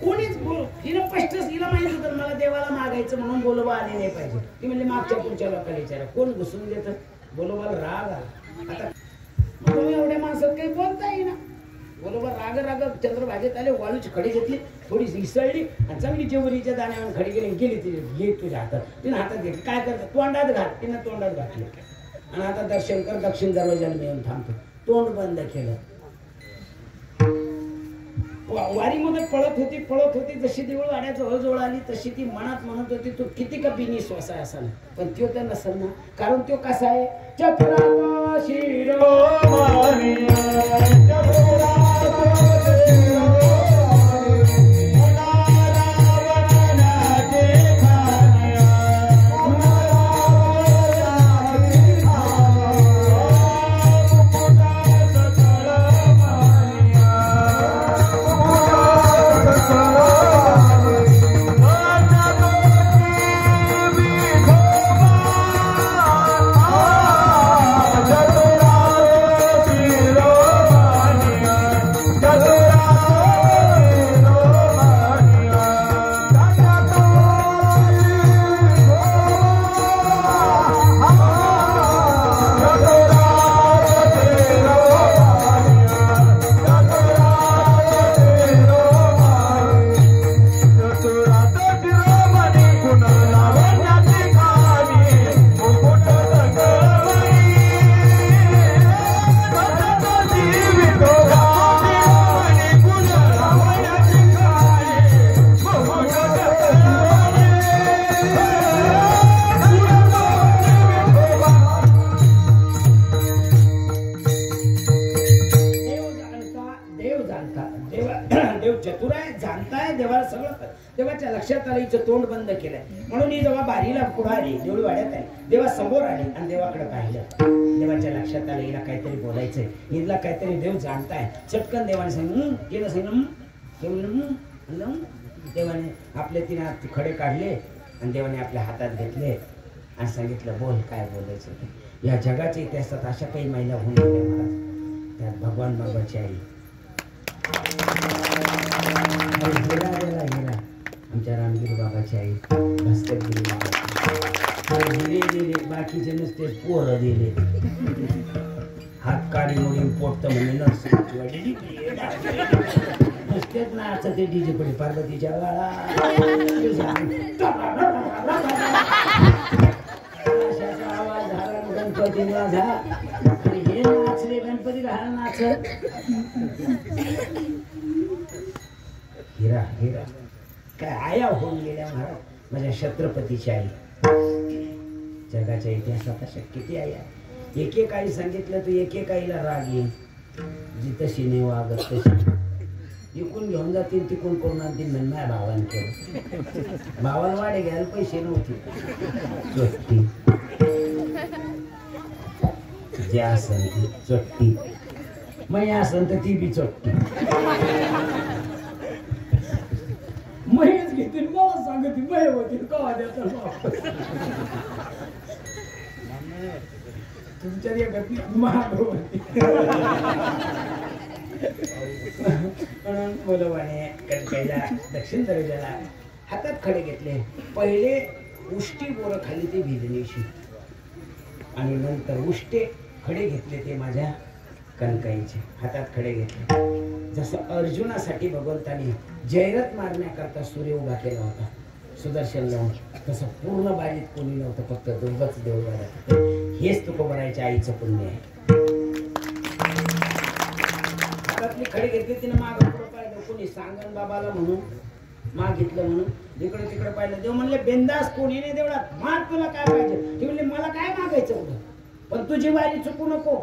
कोणीच बोल हिला स्पष्टच हिला माहिती होतं मला देवाला मागायचं म्हणून बोलवा आले नाही पाहिजे. ती म्हणजे मागच्या पुढच्या लोकांना विचारा कोण घुसून देत. बोलवाला राग आला. आता तुम्ही एवढ्या माणसात काही बोलता येईना. बोलवा राग चंद्रभागेत आले. वाळूची खडी घेतली थोडी इसळली आणि चांगली जेवरीच्या दाण्यावर खडी गेली ती घे तुझ्या हातात. तिने हातात घेतली. काय करतात तोंडात घाल. तिने तोंडात घातले आणि आता दर्शन कर. दक्षिण दरवाजाला मी येऊन थांबतो. तोंड बंद केलं. वारीमध्ये पळत होती जशी देऊळ वाड्या जवळ आली तशी ती मनात म्हणत होती तू किती का बिनिश्वास आहे असा. पण तो तर नसेल ना कारण तो कसा आहे चक्रा शिरोमणी देवाच्या लक्षात आलं हिचं तोंड बंद केलंय म्हणून ही जेव्हा बारीला पुढे आली देऊळ वाड्यात आली देवा समोर आली आणि देवाकडे पाहिलं. देवाच्या लक्षात आलं हिला काहीतरी बोलायचंय. हिला काहीतरी देव जाणताय. चटकन देवाने सांगितलं केलं सांगितलं. देवाने आपले तिने खडे काढले आणि देवाने आपल्या हातात घेतले आणि सांगितलं बोल काय बोलायचं. या जगाच्या इतिहासात अशा काही महिला होऊन गेल्या महाराज. त्यात भगवान बाबाची आई हिरा आमच्या रामगिरी बाबाची आई भास्करगिरी बाबाची हिरे दिले. बाकीचे नुसते पोरं दिले. हात काढी म्हणून पोटत म्हणजे नुसतेच नाच ते डीजे पडे पार्वतीच्या गाळा आवाज झाला गणपतीला झाला. हे नाचले गणपती घाला नाचत. हिरा हिरा काय आया होऊन गेल्या महाराज माझ्या छत्रपतीची आई. जगाच्या इतिहासात अशा किती आया. एक आई सांगितलं तर एक आईला राग येईल. जी तशी नाही वागत तशी. ही जिकून घेऊन जातील तिकून करून आणतील म्हणून माझ्या भावाने केलं. भावाला वाडे घ्यायला पैसे नव्हते. चोट्टी जे असन ती चोट्टी, मग असन तर ती बी चोट्टी. महेच घेतील मला सांगते महे होतील कवा द्याचा तुमच्या एक महाग होती. म्हणून बोलवाने कणकाईला दक्षिण दर्जाला हातात खडे घेतले. पहिले उष्टी बोरं खाली ते भिजणीशी आणि नंतर उष्टे खडे घेतले ते माझ्या कणकाईचे हातात खडे घेतले. जसं अर्जुनासाठी भगवंताने जयरथ मारण्याकरता सूर्य उभा केला होता सुदर्शन लावून, तसं पूर्ण बारीत कोणी नव्हतं, फक्त दोघंच देवळात. हेच तुकोबारायच्या आईचं पुण्य आहे. हातातली खडे घेतली तिने मागं पुढं पाहिलं, कोणी सांगण बाबाला म्हणून मागितलं म्हणून इकडे तिकडे पाहिलं. देव म्हणले बिंदास कोणी नाही देवळात, माग तुला काय पाहिजे. ती म्हणले मला काय मागायचं होतं, पण तुझी वारी चुकू नको.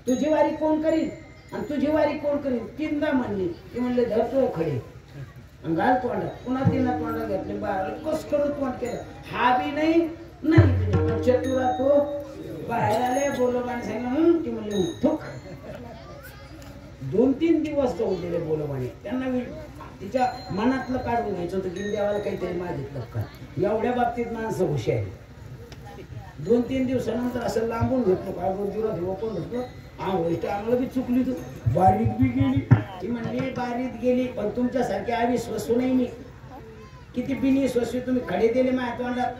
तुझी वारी कोण करील आणि तुझी वारी कोण करील. तीनदा म्हणली. ती म्हणले धरतो खडे घाल तोंडात. पुन्हा तिला तोंडात घातले. बाहेर कस करून तोंड केलं. हा बी नाही नाही चतुरा तो बाहेर आले बोलोबाने सांगितलं. ती म्हणली थुक. 2-3 दिवस जाऊ दिले बोलोबाने. त्यांना तिच्या मनातलं काढून घ्यायचं होतं की देवाला काहीतरी मागितलं का. एवढ्या बाबतीत माणसं हुशार आहे. 2-3 दिवसानंतर असं लांबून घेतलं काय दिवस ओपन घेतलं. हा गोष्ट आम्हाला बी चुकली. तू बारीक बी गेली. ती म्हणली बारीक गेली पण तुमच्यासारखे अविश्वासू नाही मी. किती बिनविश्वासू तुम्ही खडे दिले माझ्या तोंडात,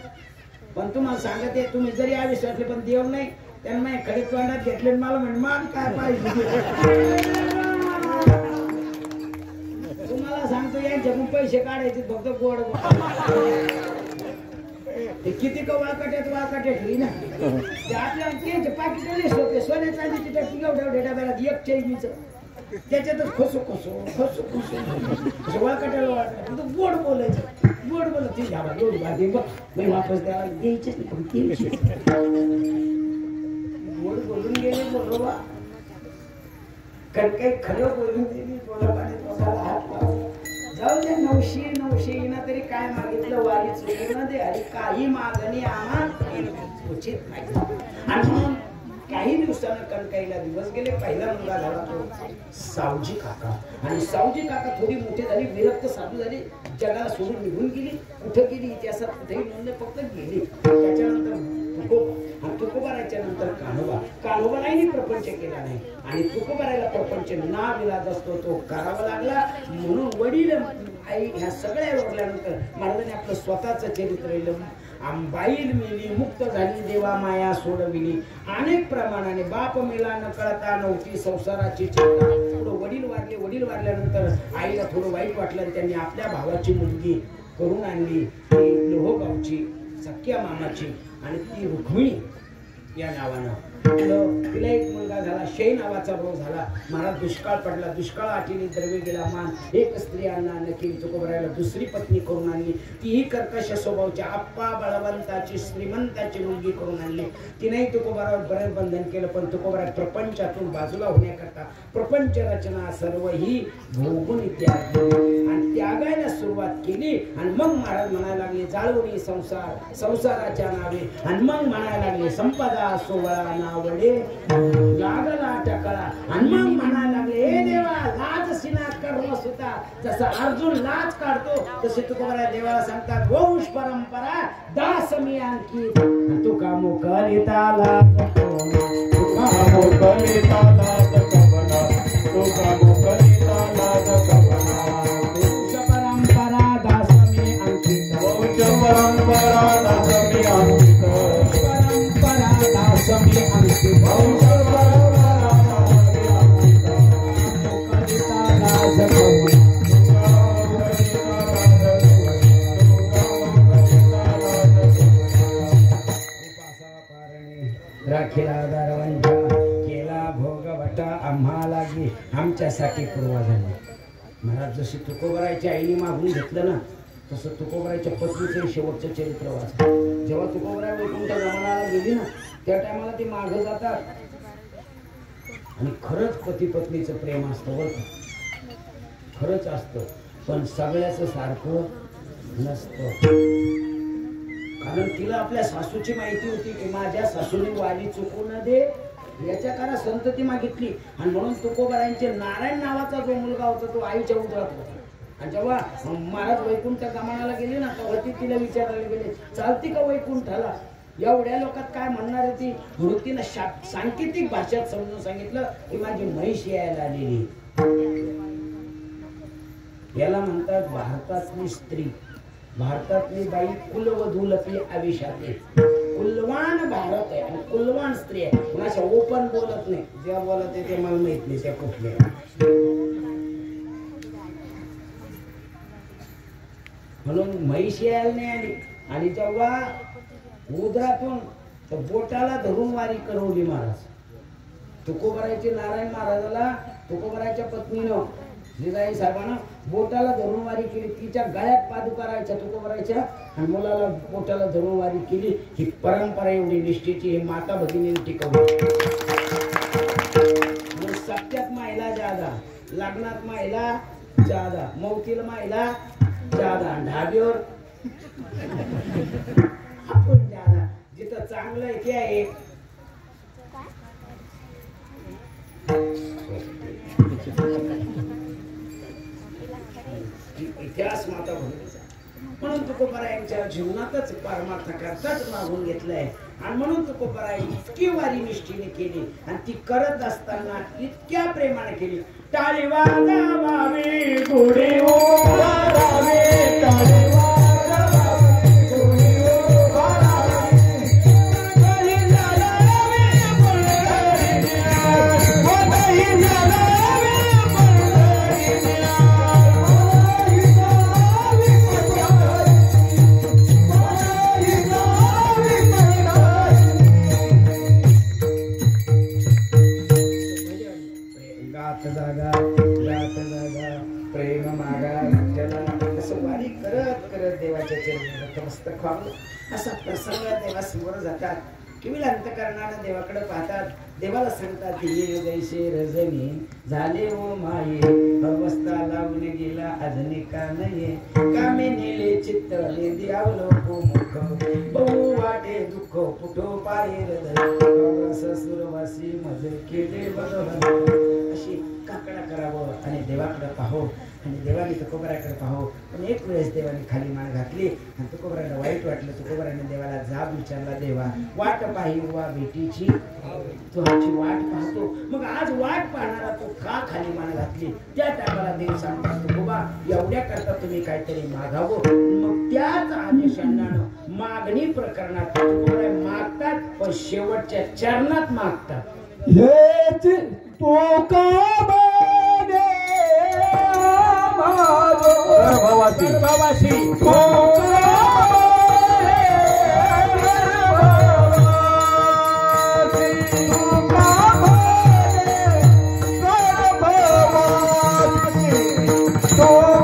पण तुम्हाला सांगते तुम्ही जरी अविश्वासले पण देव नाही. त्यांना माझ्या खडे तोंडात घेतले. मला म्हणे मान काय पाहिजे. तुम्हाला सांगतो यांच्याकडून पैसे काढायचे फक्त गोड. ते किती का वाकाट्यात ठेवी ना. ते आपल्या त्यांचे पाकिट होते सोन्या चांदीची टक्की एवढ्या डब्याला एक चैनीचं त्याच्यातच खसो वाकाट्याला वाटलं. गोड बोलायचं गोड बोलत ती घ्यावा गोड भाजी बघ मी वापस द्यावा द्यायचीच नाही. गोड बोलून गेले बरोबर. कारण काही खरं बोलून गेली जाऊ दे. 900 येणं तरी काय मागितलं वारी चुकून दे. आणि काही मागणी आम्हाला उचित नाही. आणि म्हणून काही दिवसानं कणकाईला दिवस गेले. पहिला मुलगा झाला तो सावजी काका. आणि सावजी काका थोडी मोठी झाली, विरक्त साधू झाली, जगाला सोडून निघून गेली. कुठं गेली इतिहासात कुठेही नोंद फक्त गेली. त्याच्यानंतर तुकोबारायच्या नंतर कान्होबालाही प्रपंच केला नाही. आणि तुकोबारायला प्रपंच नाविलाज असतो तो करावा लागला. म्हणून वडील आई ह्या सगळ्या ओढल्यानंतर महाराजांनी आपलं स्वतःचं चरित्र लिहिलं. बाईल मिली मुक्त झाली देवा माया सोडविली. अनेक प्रमाणाने बाप मेला न कळता नव्हती संसाराची चिंता. थोडं वडील वारल्यानंतर आईला थोडं वाईट वाटलं आणि त्यांनी आपल्या भावाची मुलगी करून आणली. ती लोहगावची सख्या मामाची आणि ती रुक्मिणी या नावानं. तिला एक मुलगा झाला, शै नावाचा भाऊ झाला. महाराज दुष्काळ पडला. दुष्काळ आठीने द्रव्य गेला मान. एक स्त्री अन्न केली. तुकोबारायला दुसरी पत्नी करून आणली. तीही कर्कश स्वभावच्या आप्पा बळवंताची श्रीमंताची मुलगी करून आणली. तिनेही तुकोबारावर बरेच बंधन केलं. पण तुकोबाराय प्रपंचातून बाजूला होण्याकरता प्रपंच रचना सर्व ही भोगून त्याग आणि त्यागायला सुरुवात केली. आणि मग महाराज म्हणायला लागले जाळवणी संसार संसाराच्या नावे. आणि मग म्हणायला लागले संपदा सोहळा नावडे लागला टकळा. आणि मग म्हणायला लागले हे देवा लाज सिना कर्म सुता. जसा अर्जुन लाज काढतो तसे तुकोबाराय देवाला सांगतात वंश परंपरा दास मी आणखी. तुका मोकलिता लाज तुका मोकलिता लाज कवना. तुका मोकलिता लाज कवना. वंश परंपरा दास मी आणखी. वंश परंपरा दास मी आणखी. परंपरा दास मी आणखी. वंश परंपरा दास मी आणखी. मोकलिता लाज कवना. राखीला दारवंटा केला भोगवटा आम्हाला गे आमच्यासाठी पूर्वा झाली. महाराज जशी तुकोबारायच्या आईने मागून घेतलं ना तसं तुकोबारायच्या पत्नीचं शेवटचं चरित्र वाचलं. जेव्हा तुकोबाराय वैकुंठ गमनाला गेली ना त्या टायमाला ते मागं जातात आणि खरंच पती पत्नीचं प्रेम असतं बरं का. खरंच असतं, पण सगळ्याचं सारखं नसतं. कारण तिला आपल्या सासूची माहिती होती की माझ्या सासूने वारी चुकू न दे, याच्या काळात संतती मागितली. आणि म्हणून तुकोबारायांचे नारायण नावाचा जो मुलगा होता तो आईच्या उदरात होता. आणि जेव्हा महाराज वैकुंठ गमनाला गेले ना, तेव्हा तिला विचारायला गेले, चालती का वैकुंठाला? एवढ्या लोकात काय म्हणणार आहे ती? वृत्तीनं सांकेतिक भाषेत समजून सांगितलं की माझी म्हैस यायला आलेली. याला म्हणतात भारतातली स्त्री, भारतातली बाई कुलवधू लपी आविष्यात. कुलवान भारत आहे आणि कुलवान स्त्री आहे. कुणाच्या ओपन बोलत नाही, ज्या बोलत आहे ते मला माहित नाही त्या कुठल्या. म्हणून म्हैस यायला नाही आली. आणि जेव्हा उदरातून बोटाला धरून वारी करवली महाराज. तुकोबारायचे नारायण महाराजाला तुकोबारायच्या पत्नीनं जिजाई साहेबांना बोटाला धरून वारी केली. तिच्या गळ्यात पादुका राहायच्या तुकोबारायच्या आणि मुलाला बोटाला धरून वारी केली. ही परंपरा एवढी निष्ठेची, ही माता भगिनीने टिकवली. सत्यात महिला जादा, लग्नात महिला जादा, मौतीला महिला जादा, ढाब्यावर आपण जादा. जिथं चांगलं आहे ते आहे. इतिहास माता भगिनीचा. म्हणून तुकोबारायांच्या जीवनातच परमार्थ करताच मागून घेतलंय. आणि म्हणून तुकोबाराय इतकी वारी निष्ठेने केली आणि ती करत असताना इतक्या प्रेमाने केली. टाळी वाजवावी, गुढी उभारावी, टाळी असा प्रसंग देवासमोर जातात. किंवा अंतकरणानं देवाकडे पाहतात. देवाला सांगतात दिये जैसे रजनी झाले ओ माये, अवस्था लावून गेला अजनी का नये, कामे नेले चित्तले द्यावलो मुख, बहु वाटे दुःख पुठो पाये हृदय, ससुरवासी मजर केले बदल. अशी काकडा करावं आणि देवाकडे पाहो. आणि देवाने तुकोबाराकडे पाहो. पण एक वेळेस देवाने खाली मान घातली आणि तुकोबाराला वाईट वाटलं. तुकोबाराने देवाला जाब विचारला, देवा वाट पाही वा भेटीची, तू आमची वाट पाहतो, मग आज वाट पाहणारा तू का खाली मान घातली? त्या टायमाला देव सांगतात, तुकोबा एवढ्या करता तुम्ही काहीतरी मागावं. मग त्याच आदेशानं मागणी प्रकरणात तुकोबारा मागतात, पण शेवटच्या चरणात मागतात. हेच भावाशी Oh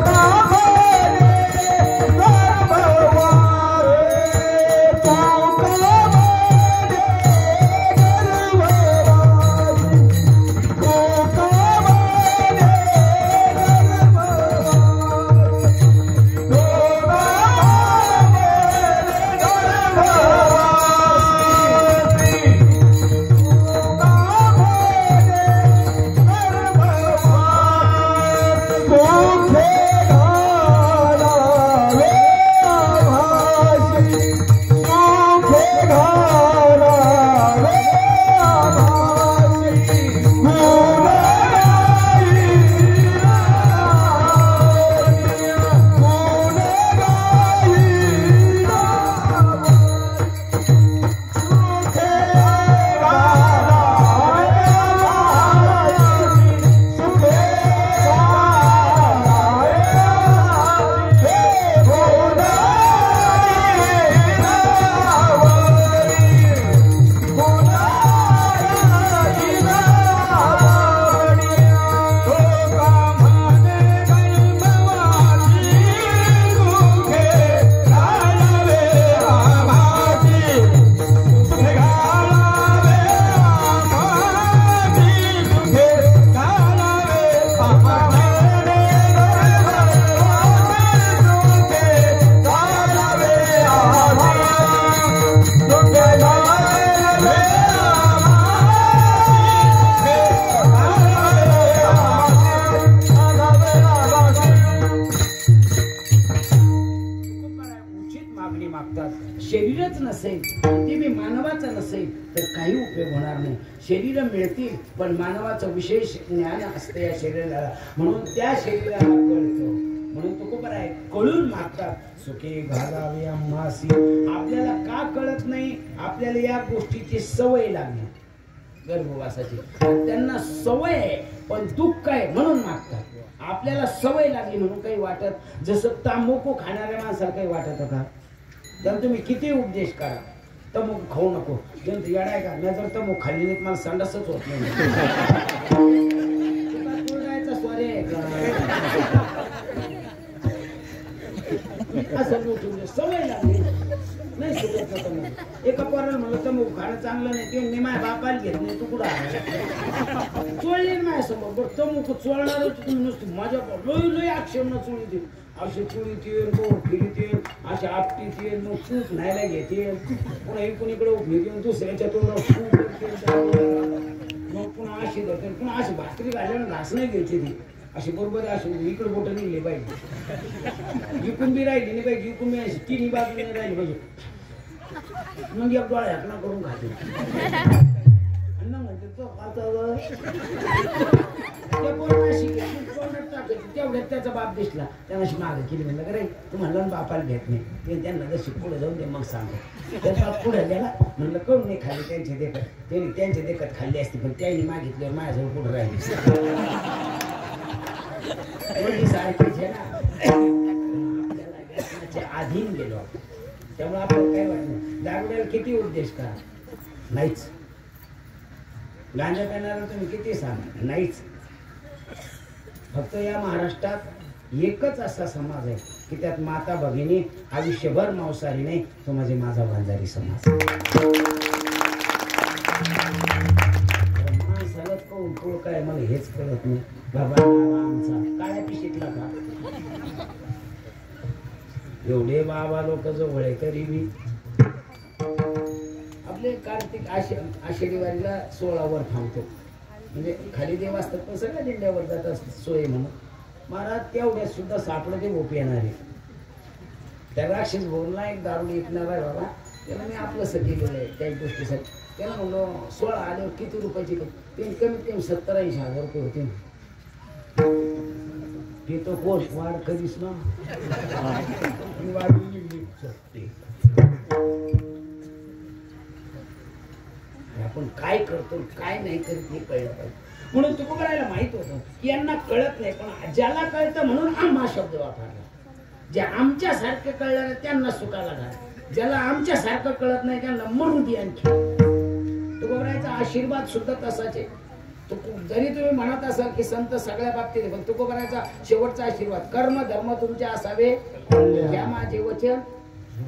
शरीरच नसेल, ते मी मानवाचं नसेल तर काही उपयोग होणार नाही. शरीर मिळतील पण मानवाचं विशेष ज्ञान असते या शरीराला, म्हणून त्या शरीराला कळतं. म्हणून तो खूप आहे कळून मागतात. सुखे घालावे आम्हासी. आपल्याला का कळत नाही? आपल्याला या गोष्टीची सवय लागली गर्भवासाची. त्यांना सवय आहे पण दुःख आहे म्हणून मागतात. आपल्याला सवय लागली म्हणून काही वाटत. जसं तांबाखू खाणाऱ्या माणसाला काही वाटत का? तर तुम्ही किती उपदेश करा तंबाखू खाऊ नको, जंत येडाय का? मी जर तंबाखू खाल्ली नाही मला संडासच होत नाही. स्वारी आहे का? असं मोठी सवय लागली नाही सुटत ना तंबाखू. एका पोराला म्हणलं तंबाखू खाणं चांगलं नाही, ते माझ्या बापाला घेत नाही, तू कुठं आहे? चोळली माझ्या समोर. बरं तंबाखू चोळणार तुम्ही नुसती माझ्या लोई लोई आक्षेप चोळी देईल. असे चुळीतील गोड फिरतील, असे आपटीतील, मग सूप न्यायला घेतील, पुन्हा इकडे उभे दुसऱ्याच्या तोंडावर सूप मग पुन्हा अशी देतील, पुन्हा अशी भाकरी घालून घास नाही घ्यायची ती अशी बरोबर अशी इकडे बोटं निघले पाहिजे, इकून बी राहिली नाही पाहिजे, इकून बी अशी तिन्ही बाजूने नाही राहिली पाहिजे. मग एक डोळा हाकणा करून खाते अन्न म्हणते तो आता तेवढ्यात त्याचा बाप दिसला, त्यांना अशी मागे केली. म्हणलं का रे तू म्हणलं बापाला घेत नाही, ते त्यांना जशी पुढे जाऊन दे मग सांग. त्याचा बाप पुढे गेला. म्हणलं करून नाही खाल्ली त्यांचे देखत, त्यांनी त्यांचे देखत खाल्ली असती पण त्यांनी मागितल्यावर माझ्याजवळ पुढे राहिली सारखीच आहे ना. आपल्याला व्यसनाच्या अधीन गेलो त्यामुळे आपल्याला काय वाटलं. दारुड्याला किती उद्देश करा नाहीच. गांजा पिणारा तुम्ही किती सांगा नाहीच. फक्त या महाराष्ट्रात एकच असा समाज आहे की त्यात माता भगिनी आयुष्यभर मांसाहारी नाही, तो म्हणजे माझा वंजारी समाज. माणसालाच कोण कोण काय मला हेच कळत नाही. बाबा आमचा काळ्या पिशीतला का एवढे बाबा लोक जवळ आहे तरी मी आपले कार्तिक आषाढी वारीला 16 वर थांबतो. म्हणजे खाली देव असतात पण सगळ्या दिंड्यावर जात असतात सोय म्हणून. महाराज तेवढ्यात सुद्धा सापडं ते भोप येणारे. त्या राक्षस भोरला एक दारू विकणार आहे बाबा, त्याला मी आपलंसं केलेलं आहे त्या गोष्टीसाठी. त्याला म्हणलो 16 आल्यावर किती रुपयाची ते कमीत कमी 70-80 हजार रुपये होते. ते तो कोण वाढ कधीच ना वाढून आपण काय करतो काय नाही करत हे कळलं पाहिजे. म्हणून तुकोबारायला माहित होतं की यांना कळत नाही, पण ज्याला कळतं म्हणून आम्हा शब्द वापरला. जे आमच्या सारखं कळलं त्यांना सुखाला घाल, ज्याला आमच्या सारखं कळत नाही त्यांना मरू दे. आणखी तुकोबारायचा आशीर्वाद सुद्धा तसाच आहे. जरी तुम्ही म्हणत असाल की संत सगळ्या बाबतीत, पण तुकोबारायचा शेवटचा आशीर्वाद कर्म धर्म तुमचे असावे या माझे वचन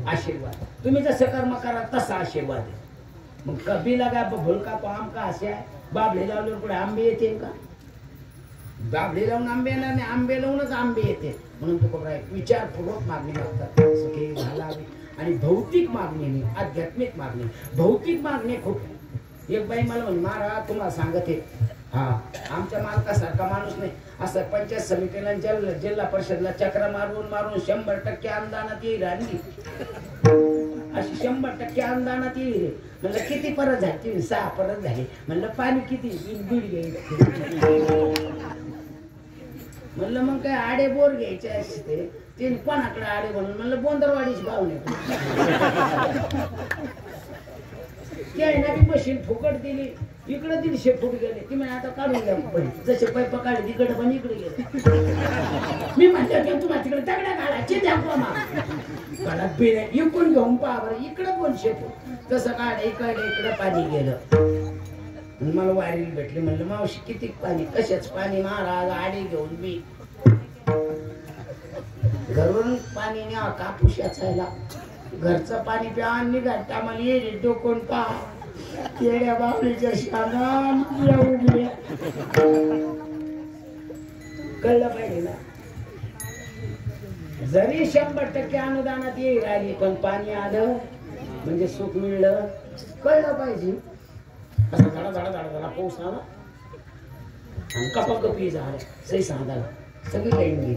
आशीर्वाद. तुम्ही जसं कर्म करा तसा आशीर्वाद आहे. मग कबीला काय भुलका तो आमका असे आहे. बाबले लावल्यावर पुढे आंबे येते का? बाबले लावून आंबे येणार नाही, आंबे लावूनच आंबे येते. म्हणून तुकोबाराय विचारपूर्वक मागणी मागतात. सुखी घालावी. आणि भौतिक मागणी नाही, आध्यात्मिक मागणी. भौतिक मागणी खूप. एक बाई मला म्हणे महाराज तुम्हाला सांगते, हा आमच्या मालकासारखा माणूस नाही. असं पंचायत समितीला जिल्हा परिषदला चक्र मारून मारून 100% अनुदानात येईल. आणली अशी 100% अनुदानात येईल. म्हणलं किती परत झाली? 6 परत झाली. म्हणलं पाणी किती? 1.5 घ्यायचं. म्हणलं मग काय आडे बोर घ्यायचे असते ते कोणाकडे आडे म्हणून. म्हणलं बोंदरवाडीची भावने ती मशीन फुकट दिली. इकडे 150 फूट गेले. ती म्हणे आता काढून घ्या जसे पैप काढले तिकडे पण इकडे गेले. मी म्हणते तुम्हाला तिकडे दगड्या काढायचे द्या कडक बिरे इकडून घेऊन पहा बरं. इकडे 200 फूट तसं काढ. इकडे पाणी गेलं. मला वारीला भेटले. म्हणलं मावशी किती पाणी? कशाच पाणी महाराज? आडे घेऊन मी घरून पाणी न्या कापूस याचायला. घरचं पाणी प्या आणि घाट आम्हाला ये डोकून पहा. येड्या बाबलीच्या शानान उठले. कळलं पाहिजे ना. जरी 100% अनुदानात येईल आली पण पाणी आलं म्हणजे सुख मिळलं. कळलं पाहिजे. असं झाडा झाडा झाडा झाडा पाऊस आला आणि कपाकपी झाला. सही सांगायला सगळी लाईन गेली.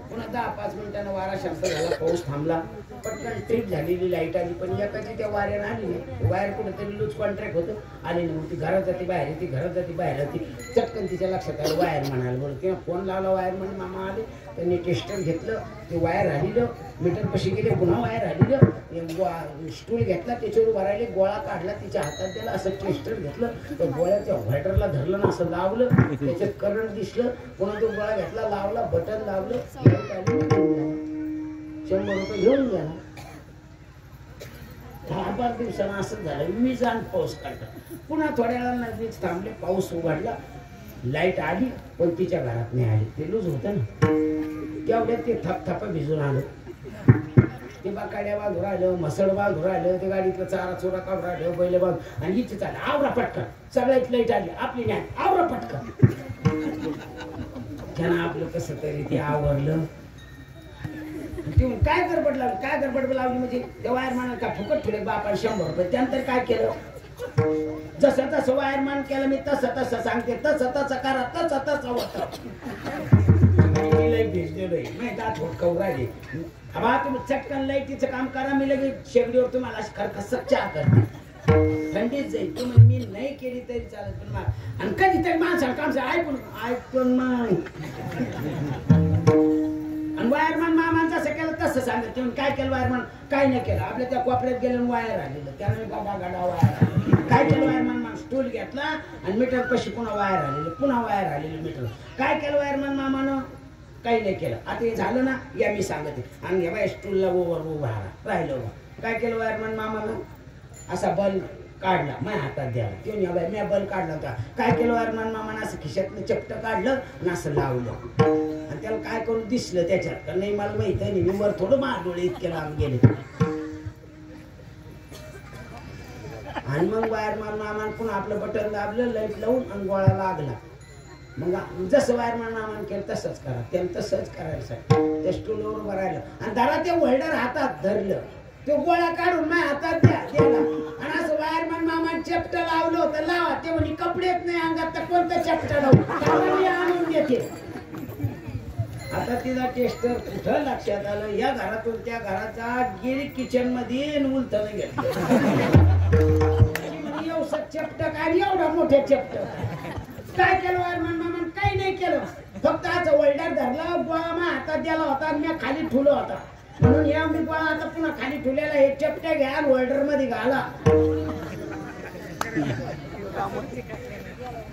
पुन्हा 10-5 मिनिटांना वारा शांत झाला, पाऊस थांबला, पटकन ट्रिप झालेली, लाईट आली. पण एकाची त्या वाऱ्यानं आली नाही. वायर कुठेतरी लूज कॉन्ट्रॅक्ट होतं, आली नाही. मग ती घरात जाते बाहेर येते, घरात जाते बाहेर येते. चटकन तिच्या लक्षात आलं वायर म्हणाल. बरं तेव्हा फोन लावला वायर म्हणून मामा आले. त्यांनी टेस्टर घेतलं, ते वायर राहिलं, मीटर पशी गेले, पुन्हा वायर राहिलं. स्टूल घेतला, त्याच्यावर भरायले, गोळा काढला, तिच्या हातात दिला, असं टेस्टर घेतलं, तर गोळ्याच्या व्हायटरला धरलं ना, असं लावलं, त्याच्यात करंट दिसलं. पुन्हा तो गोळा घेतला, लावला, बटन लावलं, 100 रुपये घेऊन गेला. 10-12 दिवसांना असं झालं. मी जाण पाऊस काढला. पुन्हा थोड्या वेळाला वीज थांबले, पाऊस उघडला, लाईट आली, पण तिच्या घरात नाही आली. ते लूज होतं ना, तेवढ्यात ते थपथप भिजून आलं. ते बाकाड्या बाजू राहिलं, म्हसळ बाजू राहिलं, ते गाडीतलं चारा चोरा काढून राहिलं, बैल बाजू, आणि हिची चाल आवरा पटकन. सगळ्यात लाईट आली, आपली नाही, आवरा पटकन. त्यानं आपलं कसं तरी ते आवरलं. काय गडबड लावली, काय गडबड लावली म्हणजे त्या वायरमॅन का फुकट ठेवले बापा 100 रुपये. त्यानंतर काय केलं, जसं तसं वायरमॅन केलं मी, तसं तसं सांगते, तसं तसं करा, तसं तसं होतं. तुम्ही चटकन लाईटीचं काम करा, मी लगेच शेगडीवर तुम्हाला अशी खरखस चहा करते, थंडीच जाईल. तुम्ही मी नाही केली तरी चालत, पण आणि कधीतरी माणसाला काम ऐकून मग. आणि वायरमॅन मामांचं असं केलं तसं सांगत. तुम्ही काय केलं वायरमॅन, काय नाही केलं. आपल्या त्या कोपऱ्यात गेलं, वायर आलेलं, त्यानं गाडा गाडा वायर. काय केलं वायरमॅन, स्टूल घेतला आणि मीटर पशी पुन्हा वायर आलेलं, पुन्हा वायर आलेलं मीटर. काय केलं वायरमॅन मामानं, काही नाही केलं. आता हे झालं ना, या मी सांगते. आणि या बाय स्टूलला ओव्हर उभा राहिलं. काय केलं वायरमॅन मामानं, असा बल्ब काढला, माझ्या हातात द्यावा. ते बाय मी बल्ब काढला होता. काय केलं वायरमॅन मामानं, असं खिशातलं चपट काढलं आणि असं लावलं. आणि त्याला काय करून दिसलं त्याच्यात, तर नाही मला माहित आहे, मी वर थोडं डोळे इतके लांब गेले. आणि मग वायरमॅन मामान पुन्हा आपलं बटन दाबलं, लाईट लावून, आणि गोळा लागला. मग जसं वायरमॅन मामान केलं तसंच करा, त्यानं तसंच करायचं. त्या स्टूलवर उभं राहिलं आणि दारा ते होल्डर हातात धरलं, तो गोळा काढून माझ्या हातात द्याला. आणि असं वायरमॅन मामान चपट लावलं होतं, लावा. ते म्हणे कपडेच नाही अंगात, तर कोणतं चपट लावू, मी आणून देते. आता तिला टेस्टर कुठं लक्षात आलं, या घरातून त्या घराचा गेली किचन मध्ये उलथानं घेतलं. चपट काय, एवढा मोठे चपट. काय केलं वायरमॅन मामान, काही नाही केलं. फक्त असं होल्डर धरला, गोळा माझ्या हातात द्याला होता, मी खाली ठुलो होता. म्हणून या मी गोळा आता पुन्हा खाली ठेवलेला, हे चपट्या घ्या, होल्डर मध्ये घाला.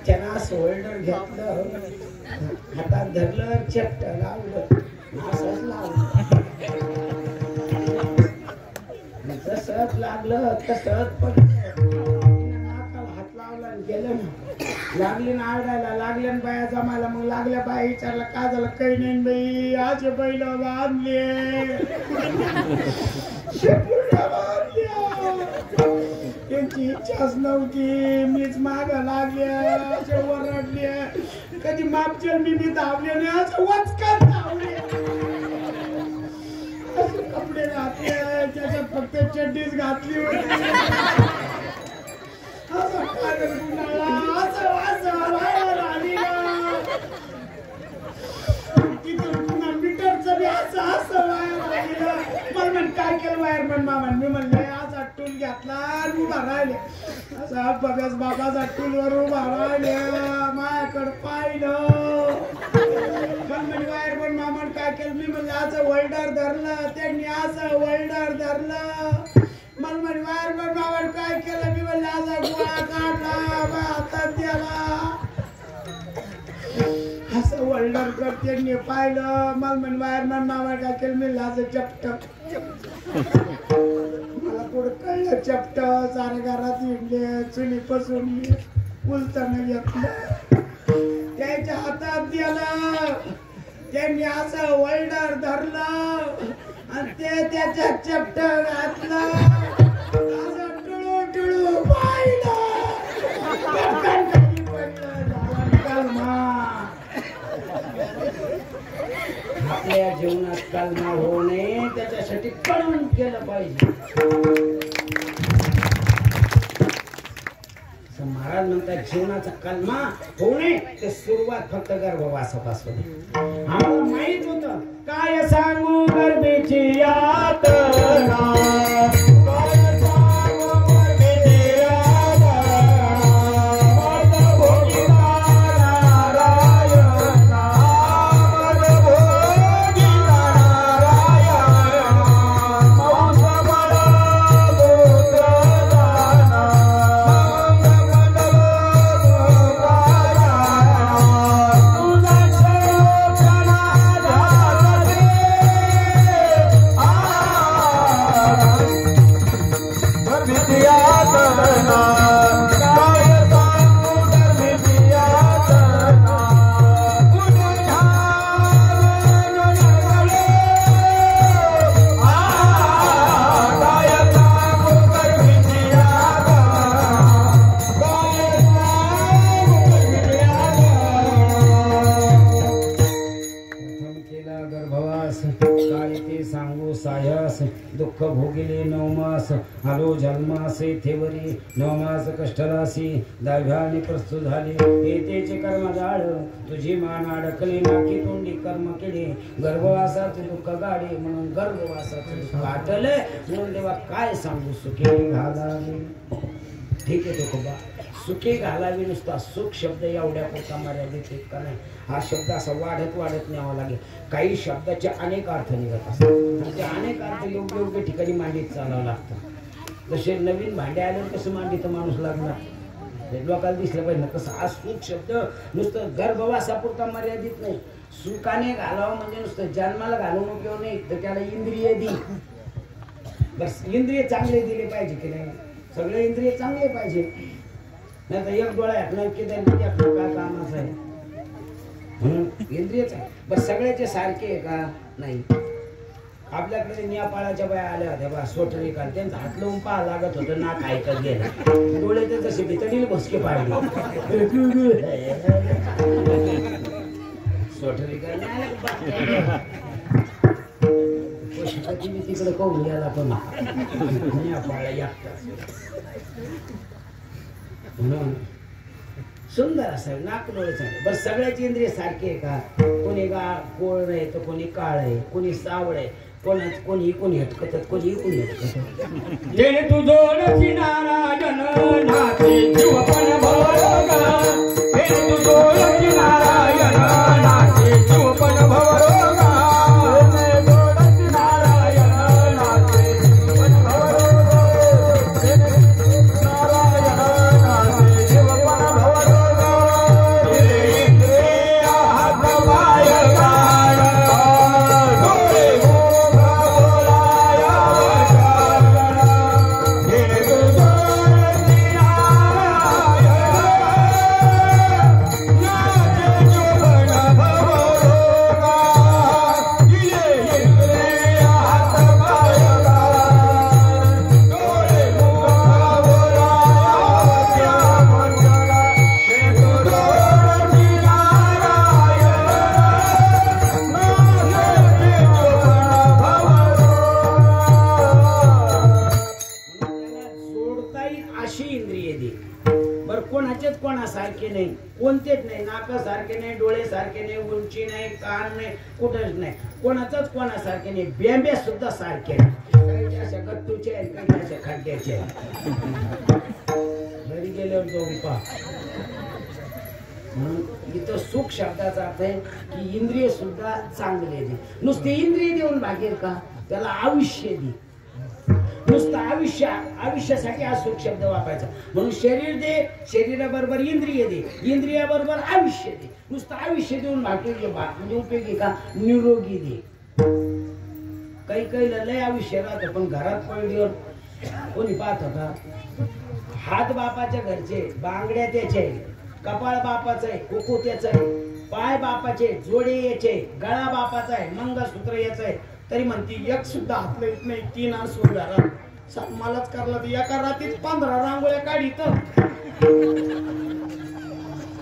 त्यानं असं होल्डर घेतलं, हातात धरलं, चपट लावलं, असंच लावलं. जसंच लागलं तसंच पडलं. हात लावला गेलं ना, लागली ना आरडायला, लागल्या बाया जमायला. मग लागल्या बाया विचारला काय झालं, काही नाही बाई, आज बैल बांधले, त्यांची इच्छाच नव्हती, मीच माग लागल्या, ओरडले. कधी मागच्या मी धावले नाही, असं वाचकात धावले. कपडे घातले, त्याच्यात फक्त चड्डीच घातली होती. काय केलं वायरमॅन मामा, मी म्हणले आज टूल घेतला आणि उभा राहिले. असा बघ्यास बाबाचा टूलवर उभा राहिले, माझ्याकडे पाहिलं. वायरमॅन मामान काय केलं, मी म्हणलं असं होल्डर धरलं, त्यांनी असं होल्डर धरलं. मला म्हणे वायरमॅन मामान काय केलं, मी म्हणलं असा गोळा काढला, हातात द्याला, असं होल्डर कर. त्यांनी पाहिलं. मला म्हणे वायरमॅन मामा काय केलं, मी असं चपट. मला पुढे कळलं चपट. सारे घरात इडले, चुली पसरून उलताना घेतलं, त्याच्या हातात दिलं. त्यांनी असं होल्डर धरलं आणि ते त्याच्या चपट घातलं, असं टुळू टुळू पाहिलं. आपल्या जीवनात कलमा होऊ नये त्याच्यासाठी कळून केलं पाहिजे. महाराज म्हणतात जीवनाचा कलमा होऊ नये ते सुरुवात फक्त गर्भवासापासून आम्हाला माहित होतं काय सांगू गर्भेची यातना काय सांगू गर्भेची दुःख भोगिले 9 मास आलो जन्मासे थेवरी 9 मास कष्टराशी दाव्याने प्रस्तुत झाले येतेचे कर्म जाळ तुझी मान अडकली नाकी तोंडी कर्म केले गर्भवासाचे दुःख गाडे म्हणून गर्भवासाचे दुःख आटले म्हणून देवा काय सांगू सुखे घालावे ठीक आहे तो सुखे घालावी नुसता सुख शब्द एवढ्या पुरता मर्यादित का नाही हा शब्द असा वाढत न्यावा लागेल काही शब्दाचे अनेक अर्थ निघत असतात ते अनेक अर्थ योग्य योग्य ठिकाणी मांडीत चालावं लागतं जसे नवीन भांडे आले कसं मांडीत माणूस लागणार लोकांना दिसलं पाहिजे ना कसं हा सुख शब्द नुसतं गर्भवासापुरता मर्यादित नाही सुखाने घालावं म्हणजे नुसतं जन्माला घालून उपयोग नाही तर त्याला इंद्रिय दे बस इंद्रिय चांगले दिले पाहिजे की नाही सगळे इंद्रिय चांगले पाहिजे नाही तर एक डोळा ह्यातनं की काय कामाचं आहे म्हणून इंद्रियच आहे बस सगळ्याचे सारखे आहे का नाही आपल्याकडे नेपाळाच्या बाया आल्या होत्या बा सोटरी काल त्यांचा हात लावून पाहा लागत होतं नाक ऐकत गेलं डोळे तर जसे भितडील भसके पाडले सोटरी काल तिकडे करून गेला पण नेपाळला एकटा म्हणून सुंदर असावे नाक डोळे चांगले बरं सगळ्याची इंद्रिय सारखी आहे का कोणी गोळ आहे तर कोणी काळ आहे कोणी सावळ आहे कोणी हटकत कोणी हटकत तुझोडची नारायण नाचे जीव पण भवरोगा तुझोडची नारायण नाचे जीव पण भवरोगा कोणासारखे नाही कोणतेच नाही नाकासारखे नाही डोळे सारखे नाही उंची नाही कान नाही कुठंच नाही कोणाचंच कोणासारखे नाही बेंबे सुद्धा सारखे काही अशा गट्टूचे आहेत काही अशा खड्ड्याचे आहेत घरी गेल्यावर जाऊन पहा म्हणून इथं सुख शब्दाचा अर्थ आहे की इंद्रिय सुद्धा चांगले दे नुसते इंद्रिय देऊन भागेल का त्याला आयुष्य दे नुसतं आयुष्यासाठी हा सुख शब्द वापरायचा म्हणून शरीर दे शरीराबरोबर इंद्रिय दे इंद्रियाबरोबर आयुष्य दे नुसतं आयुष्य देऊन भागेल म्हणजे उपयोगी का निरोगी दे काही लय आयुष्य राहतं पण घरात पडल्यावर कोणी पाहत का हात बापाच्या घरचे बांगड्या त्याचे कपाळ बापाचं आहे कुकू त्याचं आहे पाय बापाचे जोडे याचे गळा बापाचा आहे मंगळसूत्र याचं आहे तरी म्हणती एक सुद्धा हातलं येत नाही 3 आसू घरात मलाच करला तर एका रात्रीत 15 रांगोळ्या काढीत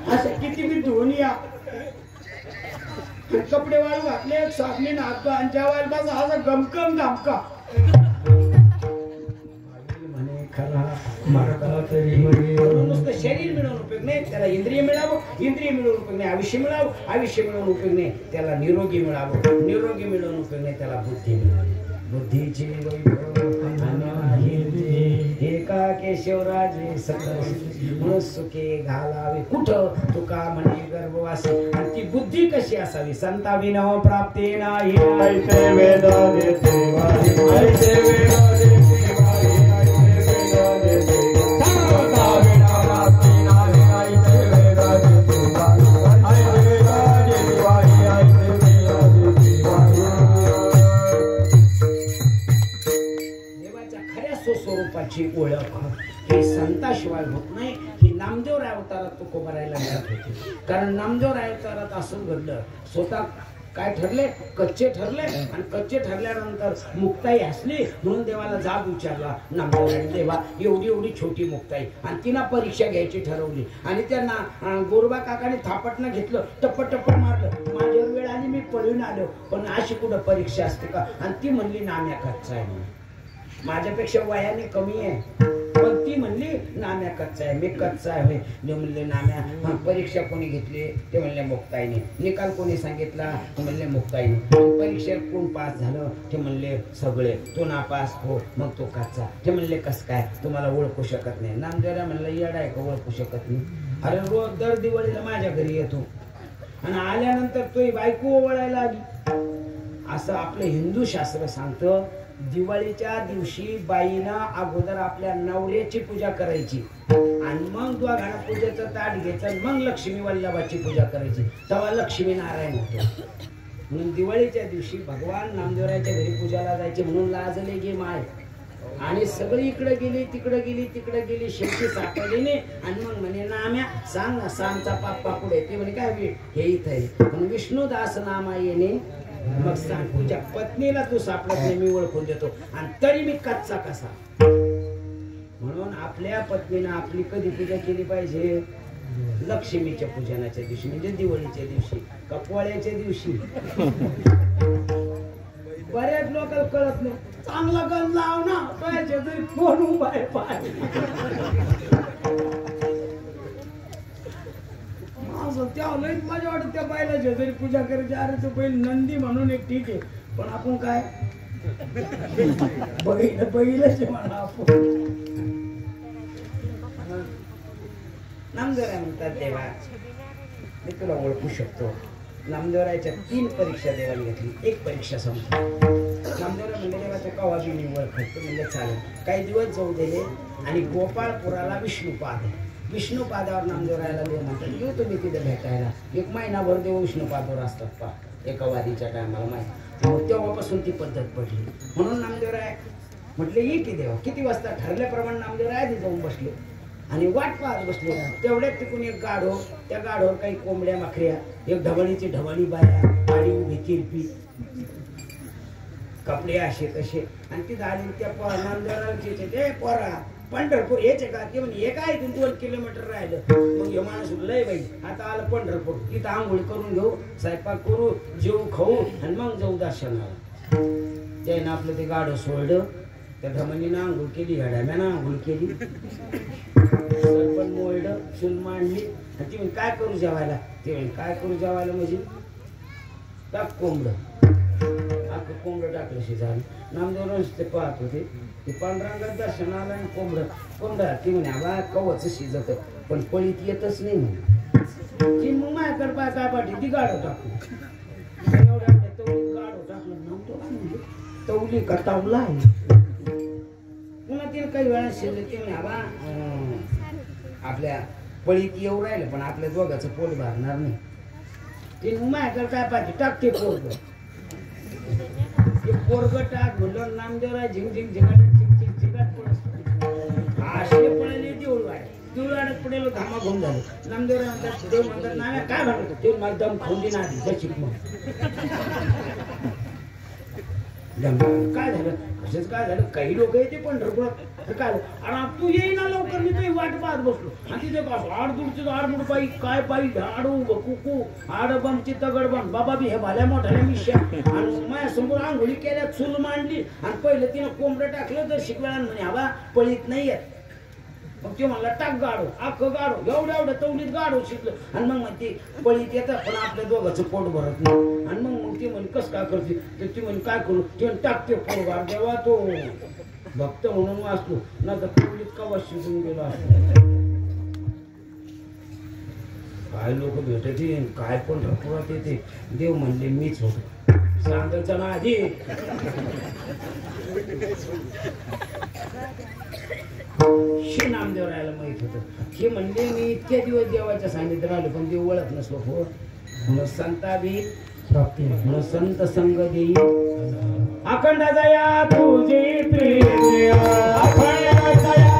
अशा किती मी धुवून या कपडे वाळू घातले साबणी नाचतो आणि जेवायला बस असा गमकम धामका म्हणे खरा मरता तरी मरे म्हणून नुसतं शरीर मिळवून उपयोग नाही, त्याला इंद्रिय मिळावं, इंद्रिय मिळवून उपयोग नाही, आयुष्य मिळावं, आयुष्य मिळवून उपयोग नाही, त्याला निरोगी मिळावं, निरोगी मिळवून उपयोग नाही, त्याला बुद्धी मिळावी. बुद्धीचे वैभव अनाहिते एका केशवराजे सकळ सुखे घालावे कुठं तुका म्हणे गर्भवासी. आणि ती बुद्धी कशी असावी? संता विनव प्राप्ती नाही. ऐसे वेद देते वारी, ऐसे वेद देते वारी, ऐसे वेद देते संता विना प्राप्ती नाही. ऐसे वेद देते वारी, ऐसे वेद देते वारी, ऐसे वेद देते वारी. देवाच्या खऱ्या स्वस्वरूपाची ओळख ही संताशिवाय होत नाही. ही नामदेवराय अवतारात तुकोबारायला मिळत होती. कारण नामदेवराय अवतारात असं घडलं, स्वतः काय ठरले? कच्चे ठरले. आणि कच्चे ठरल्यानंतर मुक्ताई असली म्हणून देवाला जाब विचारला नामदेवराय, देवा एवढी एवढी छोटी मुक्ताई, आणि तिनं परीक्षा घ्यायची ठरवली. आणि त्यांना गोरबा काकाने थापटनं घेतलं, टप्प टप्प मारलं, माझ्यावर वेळ आली मी पळून आलो, पण अशी कुठं परीक्षा असते का? आणि ती म्हणली नाम्या कच्चा आहे, माझ्यापेक्षा वयाने कमी आहे, पण ती म्हणली नाम्या कच्चा आहे, मी कच्चा आहे. मी म्हणले नाम्या परीक्षा कोणी घेतली? ते म्हणले मुक्ताईने. निकाल कोणी सांगितला? ते म्हणले मुक्ताईने. परीक्षेत कोण पास झालं? ते म्हणले सगळे. तो नापास हो, मग तो कच्चा. ते म्हणले कस काय? तुम्हाला ओळखू शकत नाही. नामदेवराय म्हणलं येडा आहे का ओळखू शकत नाही? अरे रोज दर दिवाळीला माझ्या घरी येतो आणि आल्यानंतर तो बायको ओवळायला आली. असं आपलं हिंदू शास्त्र सांगतं. दिवाळीच्या दिवशी बाईनं अगोदर आपल्या नवऱ्याची पूजा करायची आणि मग दोघांना पूजेचं ताट घ्यायचं, मग लक्ष्मी वल्लभाची पूजा करायची, तेव्हा लक्ष्मी नारायण होतो. म्हणून दिवाळीच्या दिवशी भगवान नामदेवरायच्या घरी पूजाला जायचे. म्हणून लाजले गे माय, आणि सगळी इकडे गेली तिकडे गेली तिकडे गेली, शेवटी सापडली नाही. आणि मग म्हणे नाम्या सांग ना, सांगचा पाप्पा पुढे. ते म्हणे काय हे इथं आहे. म्हणून विष्णुदास नामा येणे, मग सांग तुझ्या पत्नीला तू सापडत नाही, मी ओळखून देतो, आणि तरी मी कच्चा कसा. म्हणून आपल्या पत्नीनं आपली कधी पूजा केली पाहिजे? लक्ष्मीच्या पूजनाच्या दिवशी, म्हणजे दिवाळीच्या दिवशी का पोळ्याच्या दिवशी. बऱ्याच लोकांना कळत नाही. चांगला गण लाव ना, पाहिजे तरी कोण उभा आहे पाय. त्यावेळेस माझ्या वाटत त्या बायला शेजारी पूजा करायची. अरे तो बैल नंदी म्हणून एक ठीक आहे, पण आपण काय बैलच म्हणा आपण. नामदेवराय म्हणतात देवा मी तुला ओळखू शकतो. नामदेवरायच्या 3 परीक्षा देवाने घेतली. एक परीक्षा संपली. नामदेवराय म्हणले देवा तो कवा बी मी ओळखतो. म्हणजे चालेल. काही दिवस जाऊ दिले आणि गोपाळपुराला विष्णुपाद, विष्णुपादावर नामदेवरायला देव म्हणतात येऊ तुम्ही तिथे भेटायला. 1 महिनाभर देव विष्णुपादावर असतात पा एका वारीच्या टायमाला माहिती. मग तेव्हापासून ती पद्धत पडली. म्हणून नामदेवराय म्हटले ये की देवा. किती वाजता ठरल्याप्रमाणे नामदेवराय आधी जाऊन बसले आणि वाट पाहत बसले. तेवढ्यात तिकून एक गाढो, त्या गाढोवर काही कोंबड्या माखऱ्या, एक ढवळीची ढवळी बाया, गाडी उभी किरपी, कपडे असे तसे. आणि ती झाली त्या नामदेवरायचे ते पोरा पंढरपूर यायचे का? ते म्हणजे हे काय 2 किलोमीटर राहिलं. मग हे माणूस लय बाई आता आलं पंढरपूर, तिथं आंघोळ करून घेऊ, स्वयंपाक करू, जेऊ खाऊ आणि मग जाऊ दर्शनाला. त्यानं आपलं ते गाडं सोडलं. त्या धमनीनं आंघोळ केली, गाड्याम्यानं आंघोळ केली, पण मोडलं, चूल मांडली. आणि ती म्हणजे काय करू जेवायला? ते म्हणजे काय करू जेवायला म्हणजे टाक कोंबडं. आपलं कोंबडं टाकलं शिजायला. नामदेवराज ते पाहत होते. ते पांडुरंगात दर्शनाला आणि कोंबडा ती म्हणे आबा कवच शिजत पण पळीत येतच नाही म्हणे. ती मग माझ्याकडे पाय काय पाठी ती गाडो टाकू. एवढ्या तवली गाडो टाकलं. नामतो काय म्हणजे तवली का तावला आहे. पुन्हा तिने काही वेळा शिजले. ती म्हणे आबा आपल्या पळीत येऊ राहिलं पण आपल्या दोघांचं पोट भरणार नाही. ती मग माझ्याकडे काय पाहिजे टाकते पोरग. पोरग टाक म्हणलं. नामदेवराय झिंग झिंग झिंगाट झिंग झिंगाट पडत असे पडले. देवळाडत पडेल धामा घेऊन झालं. नामदेवराय म्हणतात देव म्हणतात नाम्या काय म्हणतो? देव माझं दम खाऊन दे ना आधी बचिक. मग काय झालं कशाच काय झालं काही लोक येते पंढरपुरात काय आणि तू येईना लवकर मी तुझी वाट पाहत बसलो आणि तिथे कसं आडदूडची आडमुड पायी काय पायी आडू कुकू आडबमची तगडबम बाबा बी हे भाल्या मोठ्याला मिश्या आणि माझ्या समोर आंघोळी केल्या चूल मांडली आणि पहिलं तिनं कोंबडं टाकलं तर शिकवायला म्हणे हवा पळीत नाही येत मग ते म्हणला टाक गाडो अख्खं गाडो एवढं तवलीत गाडो शिकलं आणि मग ती पळीत येतात पण आपल्या दोघांचं पोट भरत नाही आणि मग ती म्हणे कसं काय करते तर ती म्हणे काय करू ते टाकते पोरगार जेव्हा तो भक्त म्हणून वाचलो ना तर पळीत कवा शिकून गेलो असतो काय लोक भेटते काय पण ढपुरात येते देव म्हणले मीच होतो सांगायचं ना आधी श्री नामदेव राहायला माहित होतं हे म्हणले मी इतक्या दिवस देवाच्या सानिध्यात राहिलो पण देव ओळख नसलो हो म्हणून संता बी प्राप्ती म्हणून संत संग देई अखंड दया तुझी प्रिय अखंड दया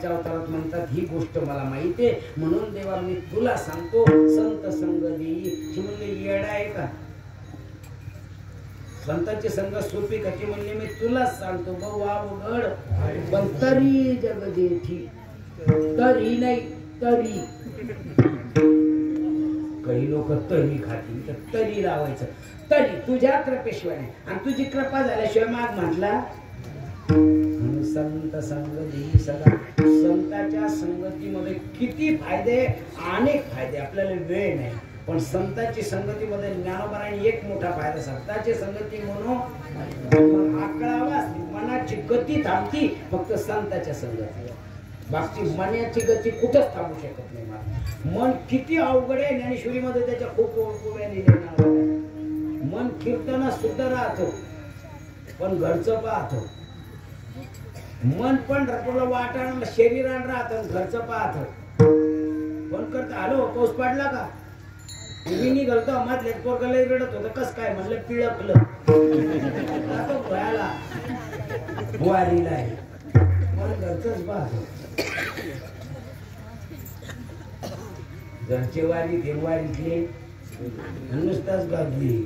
अवतारात म्हणतात ही गोष्ट मला माहिती आहे म्हणून देवा मी तुला सांगतो संत संग देई म्हणले येडा आहे का संतांची संग सोपी का ती म्हणले मी तुलाच सांगतो बवा उघड पण तरी जग जेठी तरी नाही तरी काही लोक तरी खातील तर तरी लावायचं तरी तुझ्या कृपेशिवाय आणि तुझी कृपा झाल्याशिवाय माग म्हटला संत संग देई सदा संताच्या संगतीमध्ये किती फायदे अनेक फायदे आपल्याला वेळ नाही पण संतांची संगतीमध्ये ज्ञानोबाराने एक मोठा फायदा संतांची संगती म्हणून आकळावा मनाची गती थांबती फक्त संताच्या संगतीवर बाकी मनाची गती कुठंच थांबू शकत नाही मला मन किती अवघड आहे ज्ञानेश्वरीमध्ये त्याच्या खूप ओळखूया लिहिलेला मन कीर्तना सुद्धा राहतो पण घरचं पाहतो मन पण रपलं वाटण शरीरान राहत घरचं पाहत फोन करता हॅलो पाऊस पडला का मी निघालतो मधले पोरगाला रडत होतं कस काय म्हणलं पिळकलं भयाला वारीला आहे मला घरचंच पाहतो घरचे वारी देवारीतले नुसताच गाजली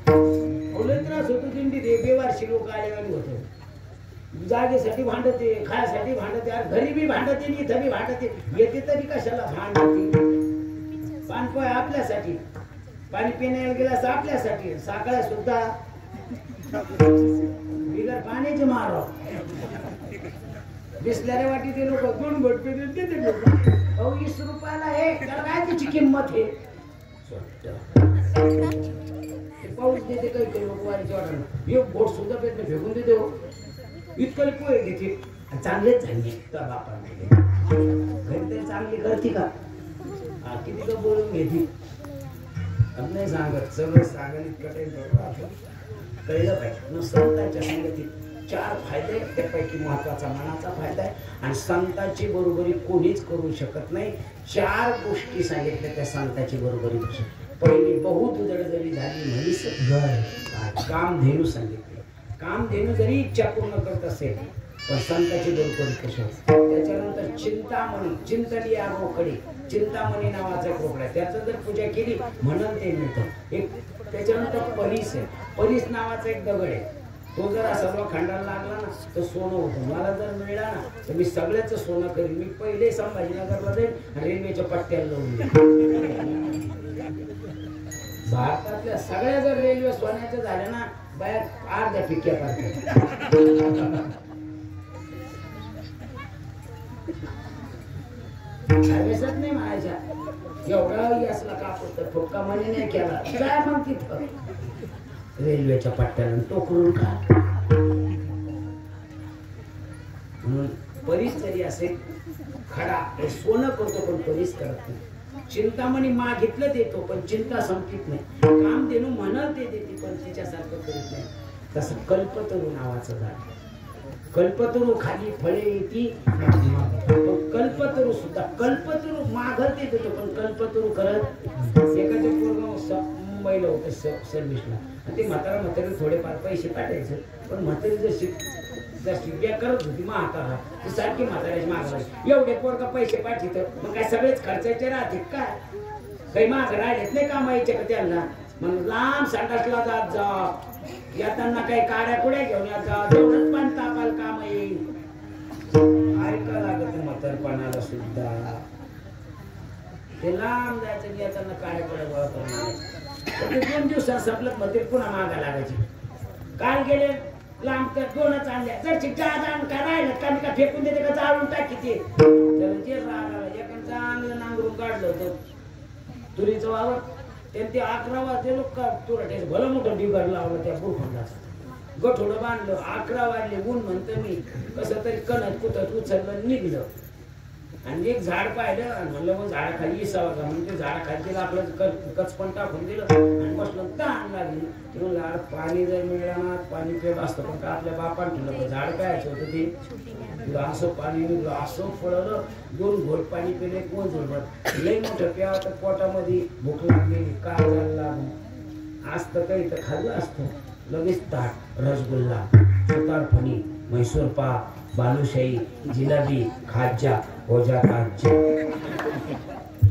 त्रास होतो दिंडी बेवारशी लोक आलेवाली होतो जागेसाठी भांडते खायासाठी भांडते घरी बी भांडते आणि इथं बी भांडते येते तरी कशाला भांडते पाणपोय आपल्यासाठी पाणी पिण्याला गेल्यास आपल्यासाठी साखळ्या सुद्धा बिगर पाण्याचे मारो बिसल्यारे वाटी ते लोक दोन भटपे देते लोक 20 रुपयाला हे त्याला काय त्याची किंमत आहे पाऊस देते काही लोक वारीच्या वाटाला एक बोट सुद्धा पेट फेकून देते हो इतकं पोहे घेते चांगलेच झाले तर बापाने घरी तरी चांगली करते का किती का बोलून घेते नाही सांगत सगळं सांगत इतकं कळलं पाहिजे संतांच्या संगतीत 4 फायदे त्यापैकी महत्वाचा मनाचा फायदा आहे आणि संतांची बरोबरी कोणीच करू शकत नाही 4 गोष्टी सांगितल्या त्या संतांची बरोबरी पहिली बहुत उदड जरी झाली म्हैस कामधेनू सांगितले कामधेनू जरी इच्छा पूर्ण करत असेल पण संतांची बरोबरी कशी त्याच्यानंतर चिंतामणी चिंतली या रोकडे चिंतामणी नावाचा एक रोकडा त्याचं जर पूजा केली म्हणून ते मिळतं एक त्याच्यानंतर परीस आहे परीस नावाचा एक दगड आहे तो जर सर्व खंडाला लागला ना तर सोनं होतं मला जर मिळाला ना तर मी सगळ्याच सोनं करीन मी पहिले संभाजीनगरला जाईन रेल्वेच्या पट्ट्याला लावून भारतातल्या सगळ्या जर रेल्वे सोन्याच्या झाल्या ना बाहेर अर्ध्या फिक्या करतात. सर्विसच नाही म्हणायच्या एवढा असला कापूस तर ठोका म्हणे नाही केला काय मग तिथं रेल्वेच्या पट्ट्याला टोकरून का म्हणून परीस जरी असेल खडा हे सोनं करतो पण परीस करत नाही. चिंतामणी मागितलं देतो पण चिंता संपत नाही. काम देणं म्हणत ते देते पण तिच्यासारखं करीत नाही. तसं कल्पतरू नावाचं झाड कल्पतरू खाली फळे येते कल्पतरू सुद्धा कल्पतरू मागत येत होतो पण कल्पतरू करत एखाद्या पूर्ण मुंबईला होतं सर्व्हिसला ते म्हातारे थोडेफार पैसे पाठायचे पण म्हातारी जशी करत होती मग हाताला ती सारखी म्हाताऱ्याची मागला एवढे पोरगा पैसे पाठवत मग काय सगळेच खर्चाचे राहते काय काही माग राहिलेत नाही कामायचे का त्यांना मग लांब संडासला जात जा येताना काही काड्या कुड्या घेऊन येत जा तेवढंच पण तापाल काम येईल ऐका लागत म्हातारपणाला सुद्धा ते लांब जायचं येताना काड्या कुड्या गोळा करणार 2 दिवसात संपलं मध्ये पुन्हा मागा लागायची. काल गेले लांब तर 2च आणल्या जर चिठ्ठ्या जाण का राहिलं का फेकून देते का जाळून टाकी ते त्याला जे रागाला एका चांगलं नांगरून काढलं होतं तुरीचं वावर ते 11 वाजले लोक तुरटे भलं मोठं बिघड लावलं त्या बुरखंडा गठोडं बांधलं 11 वाजले ऊन म्हणतं मी कसं तरी कणत कुठत उचललं निघलं आणि एक झाड पाहिलं आणि म्हणलं मग झाडाखाली इसावं का म्हणून ते झाडाखाली आपलं कचपण टाकून दिलं आणि बसलं ताण लागली म्हणून पाणी जर मिळालं ना पाणी पेट असतं पण का आपल्या बापान ठेवलं झाड कायचं होतं ते तुला असं पाणी निघलं असं फळलं 2 घोट पाणी पिले कोण झोडत लई मोठं प्या तर पोटामध्ये भूक लागलेली काय झालं लागून असतं काही तर खाल्लं असतं लगेच ताट रसगुल्ला सुतारफणी म्हैसूर पाक बालुशाही जिलेबी खाज्जा ओझा खाज्जा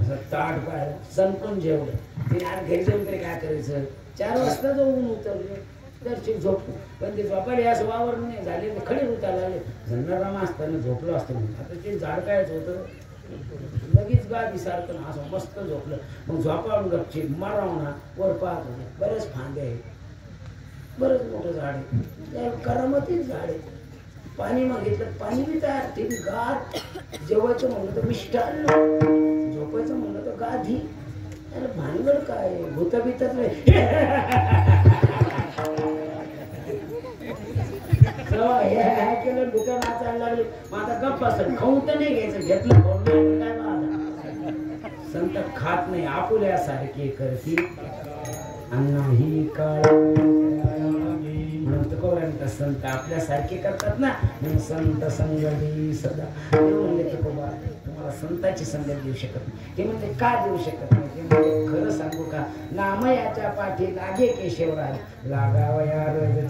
असं ताट पाहिलं संपून जेवलं ते आज घरी जाऊन तरी काय करायचं 4 वाजता जाऊन उतरले तर झोपलो पण ते झोपायला असं वावर नाही झाले ते खडे उतारला लागले झंडाराम असताना झोपलो असतो म्हणून आता ते झाड कायच होतं लगेच गादी सारखं असं मस्त झोपलं मग झोपावून गपची मारावणा वर पाहत होते बरेच फांदे आहे बरंच मोठं झाड आहे करामतीच झाड आहे. पाणी मागितलं पाणी बी तयार ते गाठ जेवायचं म्हणलं तर मिष्टान्न झोपायचं म्हणलं तर गाधी अरे भानगड काय भूत बितात नाही केलं भूत नाचायला लागले मग आता गप्प असत खाऊन तर नाही घ्यायचं घेतलं खाऊन काय माझा संत खात नाही आपुल्यासारखे करती अन्न ही काळ संत आपल्यासारखे करतात ना म्हणून संत संगती सदा म्हणले तुकोबा तुम्हाला संतांची संगत देऊ शकत नाही ते म्हणते का देऊ शकत नाही ते म्हणजे खरं सांगू का नामयाच्या पाठी लागे केशवराय लागावया रज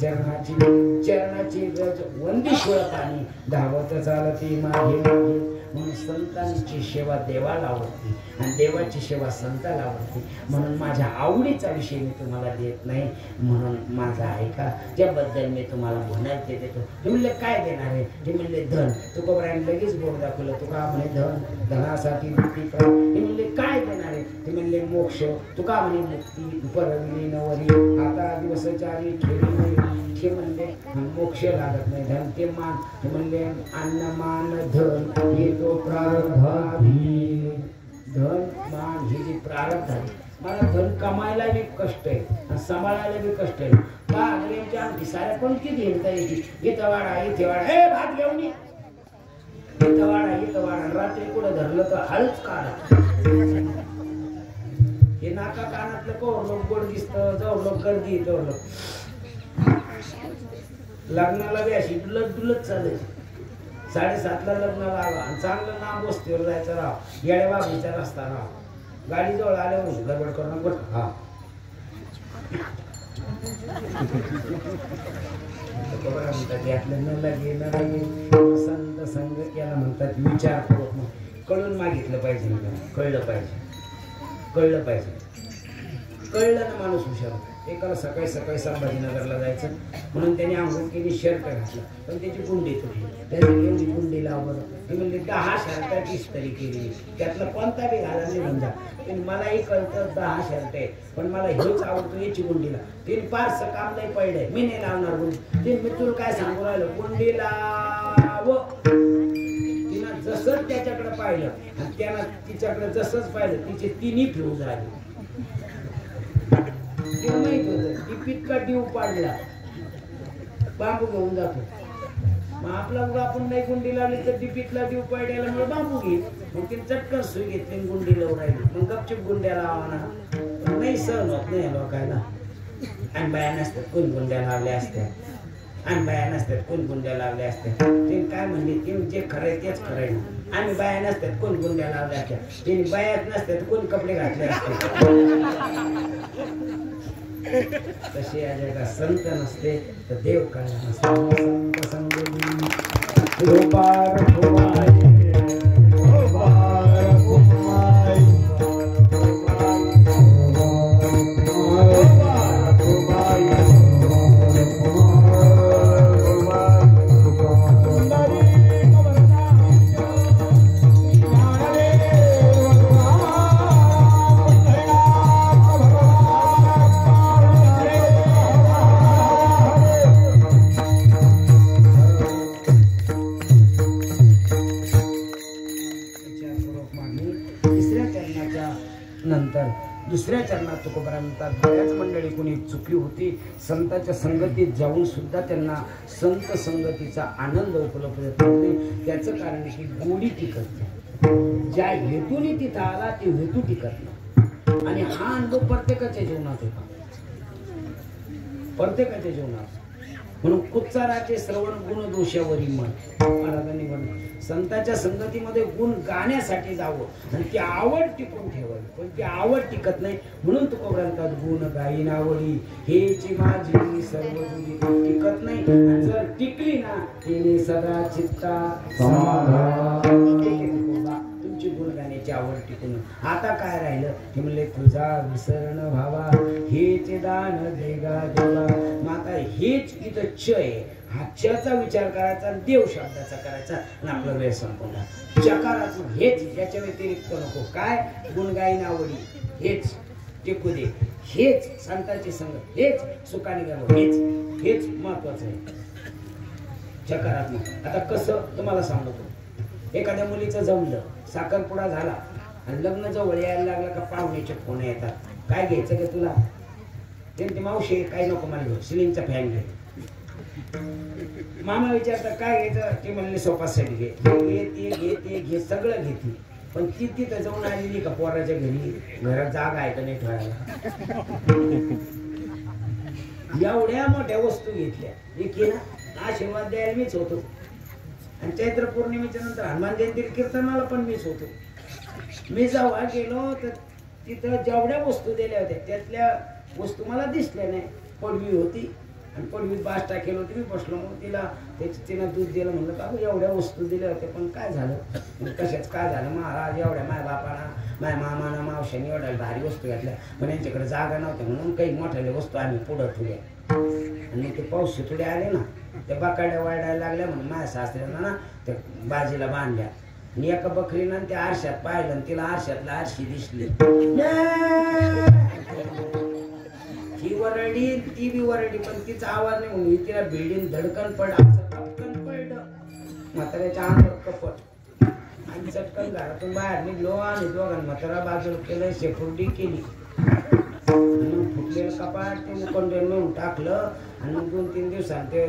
चरणाची रज वंदिश्वर पाणी धावत चालती मागे मागे म्हणून संतांची सेवा देवाला आवडते आणि देवाची सेवा संताला आवडते म्हणून माझ्या आवडीचा विषय मी तुम्हाला देत नाही म्हणून माझा ऐका ज्याबद्दल मी तुम्हाला म्हणाल ते देतो. ते म्हणले काय देणार आहे ते म्हणले धन तुकोबराने लगेच बोट दाखवलं तुका म्हणे धन धनासाठी मुक्ती ते म्हणले काय देणार आहे ते म्हणले मोक्ष तुका म्हणे मुक्ती परविली नवरी आता दिवसाचारी ठेवी ते म्हणले मोक्ष लागत नाही धन ते मान ते म्हणले अन्न मान धन येतो प्रारब्धाधी धन मान ही जी प्रारब्ध आहे मला धन कमायला बी कष्ट आहे आणि सांभाळायला बी कष्ट आहे का आंग्रेच्या आणखी साऱ्या पण किती येता येते इथं वाडा इथे वाडा हे भात घेऊन इथं वाडा रात्री कुठं धरलं तर हळूच काढा हे नाका कानातलं कोर लोक गोड दिसतं जवळ लोक गर्दी जवळ लोक लग्नाला बी अशी डुलत चालायची 7:30ला लग्नाला आला आणि चांगलं नाम वस्तीवर जायचं राव येड्या बाबीचा रस्ता राव गाडी जवळ आल्यावर गडबड करून बघ हा म्हणतात यातलं न लगे न लगे संत संगत याला म्हणतात विचारपूर्वक मग कळून मागितलं पाहिजे कळलं पाहिजे कळलं ना माणूस हुशार होता. एकाला सकाळी सकाळी संभाजीनगरला जायचं म्हणून त्याने आंघोळ केली, शर्ट घातला, पण त्याची गुंडी तुटली. त्याने एवढी गुंडी लावलं, ती म्हणली 10 शर्टाची इस्त्री केली, त्यातला कोणता बी घाला नाही म्हणजे. पण मलाही कळतं 10 शर्ट आहे, पण मला हेच आवडतो याची गुंडीला. तिने फारसं काम नाही पडलंय, मी नाही लावणार गुंडी. ते मी तुला काय सांगू राहिलो, गुंडी लाव. तिनं जसं त्याच्याकडे पाहिलं आणि त्यानं तिच्याकडे जसंच पाहिलं, तिचे तिन्ही फ्यूज आले. तिला माहित होतं ती पितका डिव पाडला, बांबू घेऊन जातो. मग आपला आपण नाही गुंडी लावली तर डिपीतला डिव पाड्याला मग बांबू घेईल. मग तिने चटकन सुई घेतली, गुंडी लावून राहिली. मग गपचूप गुंड्या लावणार नाही, सहन होत नाही लोकायला. आणि बाया नसतात कोण गुंड्या लावल्या असत्या, आणि बाया नसतात कोण गुंड्या लावल्या असत्या. ते काय म्हणले, ते जे खरंय तेच खरंय. आम्ही बाया नसतात कोण गुंड्या लावल्या असत्या, ते बायाच नसतात कोण कपडे घातले असते. तसे या जगात संत नसते तर देव काय नसते. संत संगोली गोपाळ गोमाई, गोपाळ गोमाई, नंतर दुसऱ्या चरणात तुकोबरा म्हणतात, बऱ्याच मंडळी कोणी चुकी होती, संतांच्या संगतीत जाऊन सुद्धा त्यांना संत संगतीचा आनंद उपलब्ध होत नाही. त्याचं कारण आहे की गोडी टिकत नाही. ज्या हेतूने तिथं आला ते हेतू टिकत नाही. आणि हा अनुभव प्रत्येकाच्या जीवनात होता, प्रत्येकाच्या जीवनात. म्हणून कुच्चाराचे श्रवण गुण दोषावरी मन. महाराजांनी म्हणलं संतांच्या संगतीमध्ये गुण गाण्यासाठी जावं आणि ती आवड टिकून ठेवावी, पण ती आवड टिकत नाही. म्हणून तुकोबरांतात गुण गाईन आवडी हेची माझी सर्व गुणी टिकत नाही. आणि जर टिकली ना तिने सदा चित्ता समाधान. तुमची गुण गाण्याची आवड टिकून. आता काय राहिलं ते म्हणले, तुझा विसरण भावा हेचे दान देगा देवा. मग आता हेच इथं च आहे, हा चचा विचार करायचा आणि देव शब्दाचा करायचा आणि आपला वेळ संपवला. चकारात्मक हेच, याच्या व्यतिरिक्त नको. काय गुण गाईन आवडी हेच टिकू दे, हेच संतांची संगत, हेच सुखाने गावं, हेच महत्वाचं आहे. चकारात्मक. आता कसं तुम्हाला सांगतो, एखाद्या मुलीचं जमलं, साखरपुडा झाला आणि लग्न जवळ यायला लागलं का पाहुण्याचे फोन येतात, काय घ्यायचं का तुला? त्यांची मावशी काही नको मला घेऊ, सिलिंगचा फॅन घे. मामा विचारतात काय घ्यायचं, ते म्हणले सोफा सेट घे, ते घे, सगळं घेते. पण ती तिथं जाऊन आलेली का पोराच्या घरी, घरात जागा आहे का नाही ठेवायला. एवढ्या मोठ्या वस्तू घेतल्या. एक ना आशीर्वाद द्यायला मीच होतो, आणि चैत्र पौर्णिमेच्या नंतर हनुमान जयंती कीर्तनाला पण मीच होतो. मी जेव्हा गेलो तर तिथं जेवढ्या वस्तू दिल्या होत्या त्यातल्या वस्तू मला दिसल्या नाही. पडवी होती आणि पडवीत बास टाकेल होती, मी बसलो. मग तिनं दूध दिलं. म्हणलं बाबू एवढ्या वस्तू दिल्या होत्या पण काय झालं? कशाच काय झालं महाराज? एवढ्या माय बापाना माय मामाना मावशाने एवढ्या भारी वस्तू घातल्या, पण यांच्याकडे जागा नव्हत्या म्हणून काही मोठ्याल्या वस्तू आम्ही पुढं ठेवल्या. आणि ते पाऊस थोडे आले ना, त्या बकाड्या वाढायला लागल्या म्हणून माझ्या सासऱ्यांना ना त्या बाजीला बांधल्या. आणि एका बकरीनं त्या आरशात पाहिलं आणि तिला आरशातला आरशी दिसली. ही वरडी ती बी वरडी, पण तिचा आवाज नाही म्हणून तिला बिल्डिंग धडकन पडलं, म्हाताऱ्याच्या अंगावर कपट. आणि चटकन घरातून बाहेर निघलो आणि दोघांना म्हातारा बाजूला केलं, शेकोटी केली. फुटलेलं कपाट ते मुकोंडे नेऊन टाकलं. आणि 2-3 दिवसांत ते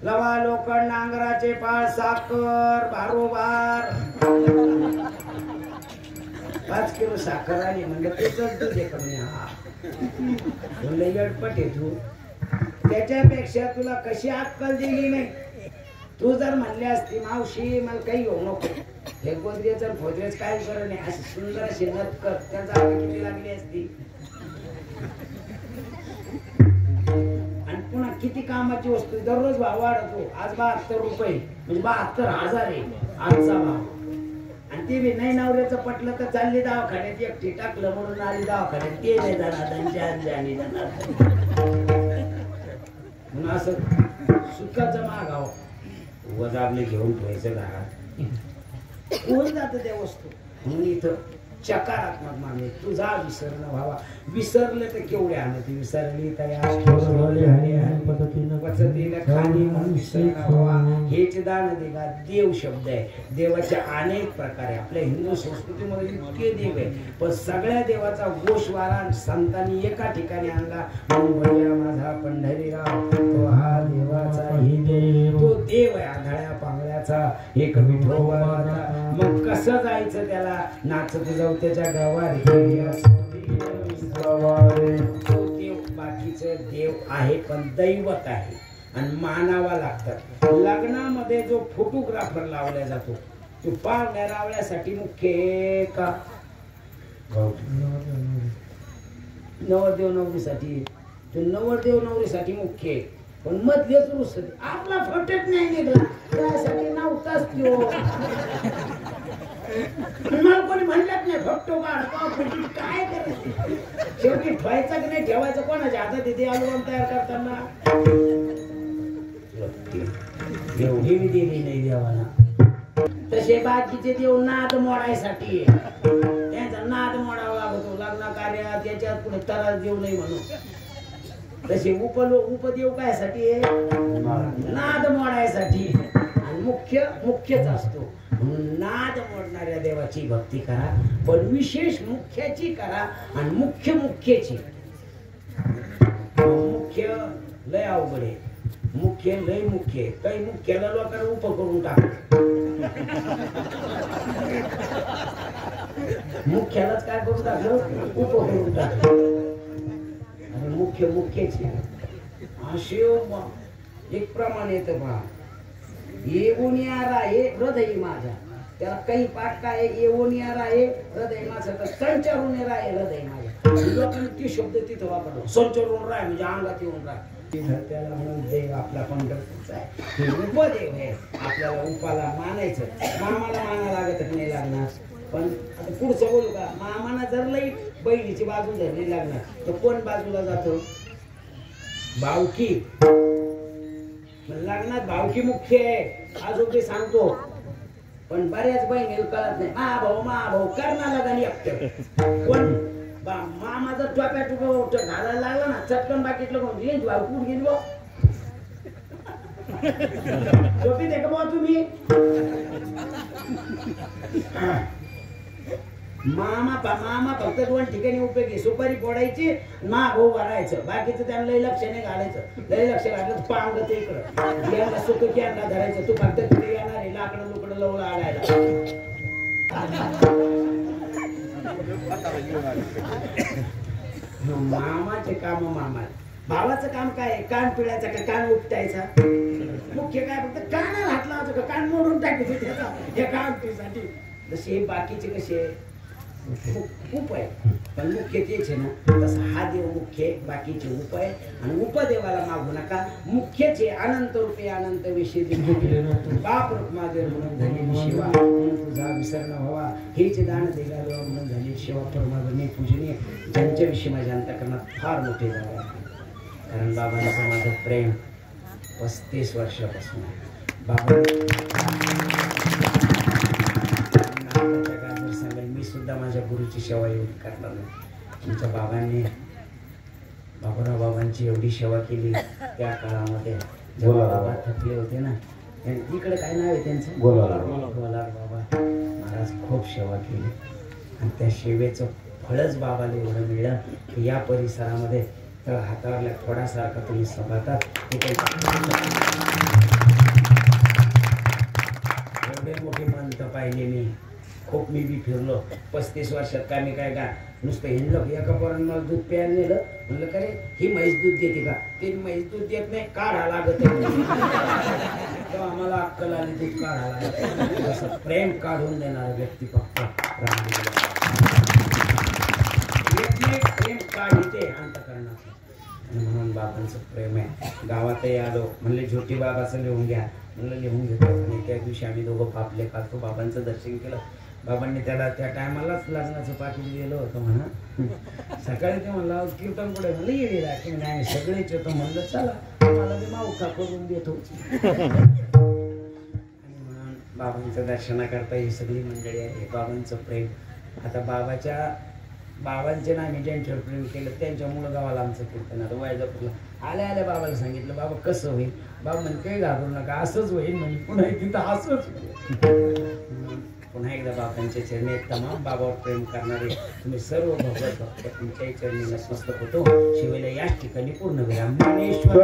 लवा लोखंड नांगराचे पाळ साखर बारोबार 5 किलो साखर आली. म्हणलं तेच दूध आहे का म्हणे? हा. म्हणलं येडपट आहे तू, त्याच्यापेक्षा तुला कशी अक्कल दिली नाही. तू जर म्हणली असती मावशी मला काही घेऊ नको, हे गोदरेज फोदरेज काय करत नाही, अशी सुंदर अशी नत कर, त्याचा किती लागली असती. आणि पुन्हा किती कामाची वस्तू, दररोज भाव वाढतो. आज 72 रुपये म्हणजे 72,000 आहे आजचा भाव. आणि आणि ते बी नाही नवऱ्याचं पटलं तर चालली दवाखान्यात, एकटी टाकलं म्हणून आली दवाखान्यात, ते नाही जाणार त्यांची म्हणून असं सुखाचं मागाव वजाबले घेऊन ठेवायचं घरात होऊन जातं त्या वस्तू. म्हणून इथं सकारात्मक मानले तुझा विसरणं व्हावा. विसरले तर केवढे आलं ते विसरली पद्धतीनं खाली म्हणून विसरणं व्हावा. हेच दान देगा देव शब्द आहे. देवाचे अनेक प्रकार आहे. आपल्या हिंदू संस्कृतीमध्ये इतके देव आहे, पण सगळ्या देवाचा गोषवारा संतांनी एका ठिकाणी आणला. माझा पंढरीराव तो हा देवाचा ही देव, तो देव आहे आंधळ्या पांगळ्याचा एक विठोबाचा. मग कसं जायचं त्याला? नाचत जाऊ त्याच्या गावात. तो देव बाकीचे देव आहे पण दैवत आहे आणि मानावा लागतात. लग्नामध्ये जो फोटोग्राफर लावला जातो तो पाहुण्या रावल्यासाठी मुख्य का नवरदेव नवरीसाठी? तो नवरदेव नवरीसाठी मुख्य आहे, पण मधलेच रुसते आपला फटत नाही निघला त्यासाठी नव्हताच तो. मला कोणी म्हणलंच नाही फटतो काय करायचं, शेवटी ठेवायचा की नाही ठेवायचं कोणाच्या हातात येते अल्बम तयार करताना. एवढी मी दिली नाही देवाला. तसे बाकीचे देव नाद मोडायसाठी, त्यांचा नाद मोडावा लागतो लग्न कार्यात याच्यात पुढे त्रास देऊ नये म्हणून. तसे उपदेव कायसाठी आहे? नाद मोडायसाठी. आणि मुख्यच असतो. नाद मोडणाऱ्या देवाची भक्ती करा, पण विशेष मुख्याची करा. आणि मुख्याची मुख्य लय अवघड आहे. मुख्य लय मुख्य काही मुख्याला लोकांना उप करून टाकतो. मुख्यालाच काय करून टाकलं? उप करून टाकलं. आणि मुख्याची असे एक प्रमाण येतं पहा. येऊन यार आहे हृदय माझ्या, त्याला काही पाठ काय येऊन यार आहे हृदय माझं, तर संचरून राय हृदय माझ्या. लोकांनी ती शब्द तिथं वापरला. संचरून राय म्हणजे अंगात येऊन राय. त्याला म्हणून देव आपला पंढरपूरचा आहे, उपदेव आहे. आपल्याला उपाला मानायचं. मामाला माना लागत नाही लागणार, पण आता पुढचं बोलू का? मामाना जर लई बहिणीची बाजू धरली लागणार तर कोण बाजूला जातो? भावकी. लग्नात भावकी मुख्य आहे अजून ते सांगतो, पण बऱ्याच बहिणीला कळत नाही. मा भाऊ करणार लगा एकटं. पण मामा जर टोप्या टुप्या घालायला लागला ना चटकन बाकीतलं कोण गेली भाऊ कुठ गेली बा टोपी दे का बा तुम्ही? मामा फक्त दोन ठिकाणी उपयोगी. सुपारी फोडायची, मा भाऊ भरायचं, बाकीचं त्यांना लय लक्ष नाही घालायचं. लय लक्ष घातलं पांग ते इकडं सुख कॅनला धरायचं. तू फक्त तिथे येणार आहे लाकडं लुकडं लवलं आणायला. मामाचे काम मामा. भावाचं काम काय? कान पिळायचा का कान उपटायचा? मुख्य काय? फक्त कानाला हात लावायचं का कान मोडून टाकायचं त्याचा या कानपीसाठी. जसे बाकीचे कसे उप आहे, पण मुख्य तेच आहे ना. तसं हा देव मुख्य, बाकीचे उप आहे. आणि उपदेवाला मागू नका. मुख्यचे अनंत रूपे अनंत विषय बाप रूप माझे म्हणून झालेली शिवा, तुझा विसरणं व्हावा. हेच दान देगा म्हणून झाली शिवा परमागणे पूजनीय. ज्यांच्याविषयी माझ्या अंतःकरणात फार मोठे जावं. कारण बाबांचं माझं प्रेम 35 वर्षापासून आहे. बाबा सांगेल मी सुद्धा माझ्या गुरुची सेवा एवढी करणार नाही. तुमच्या बाबूराव बाबांची एवढी सेवा केली त्या काळामध्ये जेव्हा बाबा थकले होते ना. इकडे काय नाव आहे त्यांचं? गोलार बाबा महाराज. खूप सेवा केली आणि त्या सेवेचं फळच बाबाला एवढं मिळलं की या परिसरामध्ये तर हातावरल्या थोडासारखा तुम्ही सभातात एवढे मोठे मंत पाहिले मी. खूप मी बी फिरलो 35 वर्षात. काय मी काय का नुसतं हिंडलो. एका पोरानं मला दूध प्यायला नेलं. म्हणलं का रे ही म्हैस दूध देते का? ते म्हैस दूध देत नाही, काढा लागत. तेव्हा आम्हाला अक्कल आली दूध काढा लागत. असं प्रेम काढून देणारा व्यक्ती फक्त प्रेम काढते अंतःकरणाचं. म्हणून बाबांचं प्रेम आहे. गावातही आलो म्हणले ज्योती बाबाचं लिहून घ्या. म्हणलं लिहून घेतो. आणि त्या दिवशी आम्ही दोघं पापले खातो बाबांचं दर्शन केलं. बाबांनी त्याला त्या टायमालाच लग्नाचं पाकिट दिलं होतं म्हणा. सकाळी ते म्हणलं कीर्तन पुढे म्हणलं येईल की नाही सगळेच येतो म्हणलं चला मला मी माऊका करून देतो. आणि म्हणून बाबांचं दर्शनाकरता ही सगळी मंडळी आहे. बाबांचं प्रेम आता बाबांचे ना आम्ही ज्यांच्यावर प्रेम केलं त्यांच्या मुळगावाला आमचं कीर्तन आता वैजापूरला आल्या आल्या बाबाला सांगितलं बाबा कसं होईल. बाबा म्हणजे काही घाबरू नका असंच होईल म्हणजे पुन्हा तिथं असंच होईल. पुन्हा एकदा बाबांच्या चरणी तमाम बाबावर प्रेम करणारे तुम्ही सर्व भगवत भक्त तुमच्याही चरणी नतमस्तक होतो. शिवेला याच ठिकाणी पूर्ण विराम. ज्ञानेश्वर